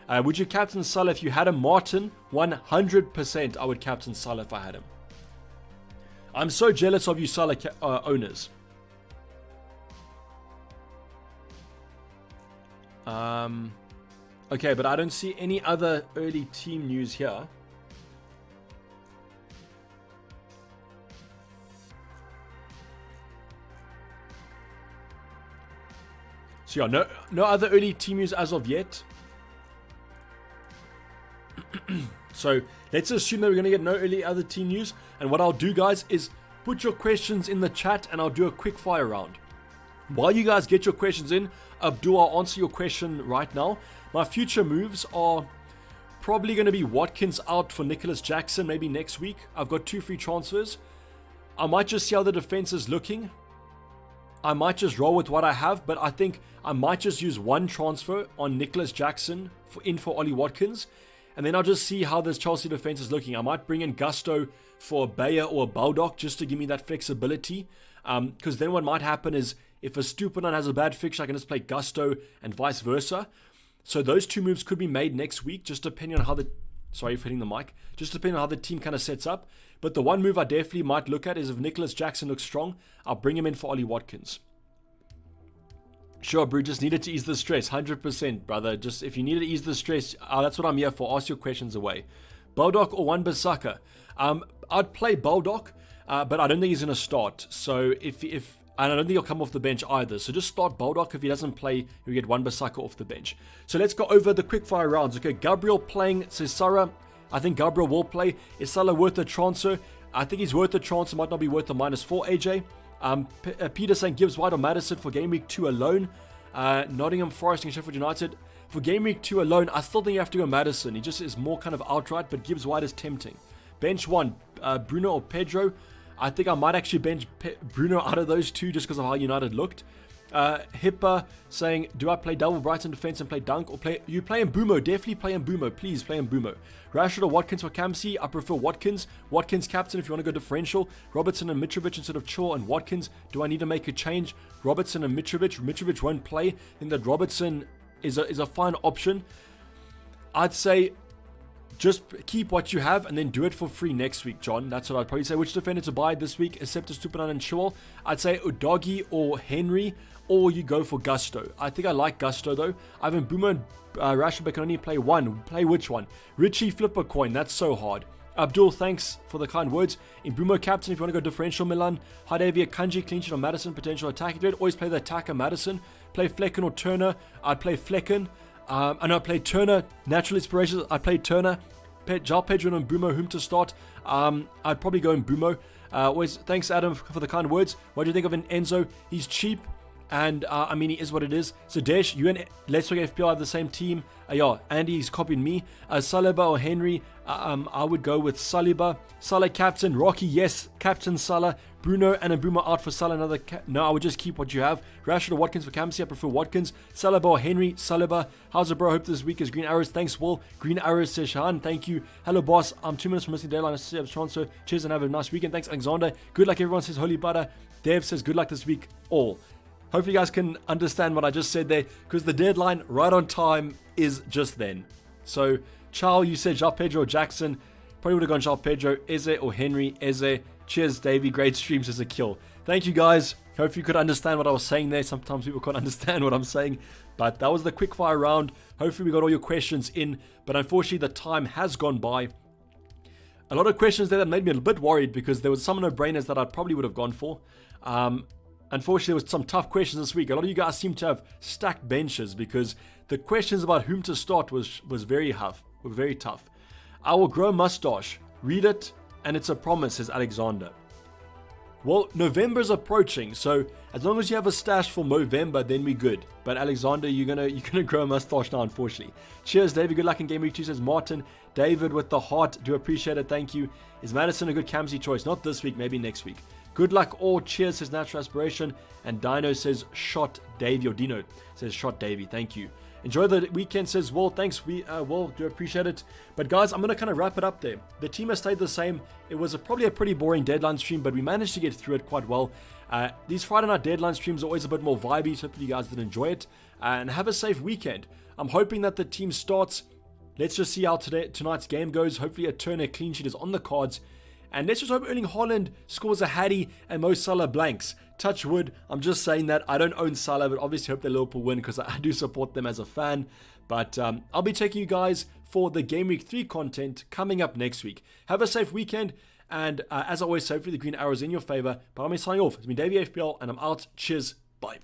Speaker 1: Would you captain Salah if you had him? Martin, 100% I would captain Salah if I had him. I'm so jealous of you Salah owners. Okay, but I don't see any other early team news here. So yeah, no other early team news as of yet. So let's assume that we're going to get no early other team news. And what I'll do, guys, is put your questions in the chat and I'll do a quick fire round. While you guys get your questions in, Abdul, I'll answer your question right now. My future moves are probably going to be Watkins out for Nicholas Jackson maybe next week. I've got 2 free transfers. I might just see how the defense is looking. I might just roll with what I have, but I think I might just use 1 transfer on Nicholas Jackson for Ollie Watkins. And then I'll just see how this Chelsea defense is looking. I might bring in Gusto for a Bayer or a Baldock just to give me that flexibility. Because then what might happen is if a Stupinan has a bad fixture, I can just play Gusto and vice versa. So those 2 moves could be made next week, just depending on how the... Sorry for hitting the mic. Just depending on how the team kind of sets up. But the one move I definitely might look at is if Nicholas Jackson looks strong, I'll bring him in for Ollie Watkins. Sure, bro, just needed to ease the stress. 100%, brother. Just if you need to ease the stress, that's what I'm here for. Ask your questions away. Baldock or Wan-Bissaka? I'd play Baldock, but I don't think he's going to start. So I don't think he'll come off the bench either. So just start Baldock. If he doesn't play, you get Wan-Bissaka off the bench. So let's go over the quickfire rounds. Okay, Gabriel playing Cesara. I think Gabriel will play. Is Salah worth the transfer? I think he's worth the transfer. Might not be worth the -4, AJ. Peter saying Gibbs White or Maddison for game week 2 alone. Nottingham Forest and Sheffield United. For game week 2 alone, I still think you have to go Maddison. He just is more kind of outright, but Gibbs White is tempting. Bench 1, Bruno or Pedro. I think I might actually bench Bruno out of those 2 just because of how United looked. Hippa saying, do I play double Brighton defense and play Dunk or play Mbumo? Definitely play Mbumo. Please play Mbumo. Rashford or Watkins for Captaincy? I prefer Watkins. Watkins captain if you want to go differential. Robertson and Mitrovic instead of Chor and Watkins. Do I need to make a change? Robertson and Mitrovic. Mitrovic won't play. I think that Robertson is a fine option. I'd say just keep what you have and then do it for free next week, John. That's what I'd probably say. Which defender to buy this week except Stupinan and Chilwell? I'd say Udogie or Henry, or you go for Gusto. I think I like Gusto though. Ivan Boomer and Rashford, but can only play one. Play which one? Richie, flip a coin. That's so hard. Abdul, thanks for the kind words. In Boomer captain, if you want to go differential, Milan. Hidavia, Kanji, clean sheet on Maddison, potential attacking threat. Always play the attacker, Maddison. Play Flecken or Turner. I'd play Flecken. I know I played Turner. Natural inspirations. I played Turner. Jao Pedro and Mbumo, whom to start. I'd probably go in Mbumo. Always thanks, Adam, for the kind words. What do you think of an Enzo? He's cheap. And I mean, he is what it is. So Desh, you and Let's Talk FPL have the same team. Yeah, Andy's copying me. Saliba or Henry, I would go with Saliba. Salah captain, Rocky, yes, captain Salah. Bruno and Mbuma out for Salah. No, I would just keep what you have. Rashford or Watkins for Captaincy, I prefer Watkins. Saliba or Henry, Saliba. How's it, bro? Hope this week is Green Arrows. Thanks, Will. Green Arrows says Shahan, thank you. Hello, boss. I'm 2 minutes from missing deadline. I see a transfer. Cheers and have a nice weekend. Thanks, Alexander. Good luck, everyone says Holy Butter. Dev says good luck this week, all. Hopefully you guys can understand what I just said there, because the deadline right on time is just then. So, Chow, you said João Pedro or Jackson. Probably would have gone João Pedro, Eze or Henry, Eze. Cheers, Davey. Great streams as a kill. Thank you guys Hope you could understand what I was saying there. Sometimes people can't understand what I'm saying. But that was the quickfire round. Hopefully we got all your questions in. But unfortunately the time has gone by. A lot of questions there that made me a bit worried because there was some no-brainers that I probably would have gone for. Unfortunately, there was some tough questions this week. A lot of you guys seem to have stacked benches because the questions about whom to start was very tough. I will grow a mustache. Read it, and it's a promise, says Alexander. Well, November's approaching, so as long as you have a stash for Movember, then we're good. But Alexander, you're gonna grow a mustache now, unfortunately. Cheers, David. Good luck in Game Week 2, says Martin. David with the heart. Do appreciate it. Thank you. Is Madison a good Captaincy choice? Not this week, maybe next week. Good luck all. Cheers, says Natural Aspiration. And Dino says shot Davey, or Dino says shot Davey. Thank you. Enjoy the weekend, says Will. Thanks, Will. Do appreciate it. But guys, I'm going to kind of wrap it up there. The team has stayed the same. It was probably a pretty boring deadline stream, but we managed to get through it quite well. These Friday night deadline streams are always a bit more vibey, so hopefully you guys did enjoy it. And have a safe weekend. I'm hoping that the team starts. Let's just see how tonight's game goes. Hopefully a Turner clean sheet is on the cards. And let's just hope Erling Haaland scores a Hattie and Mo Salah blanks. Touch wood. I'm just saying that. I don't own Salah, but obviously hope that Liverpool win because I do support them as a fan. But I'll be taking you guys for the Game Week 3 content coming up next week. Have a safe weekend. And as always, hopefully the green arrow is in your favor. But I'm signing off. It's been Davey FPL and I'm out. Cheers. Bye.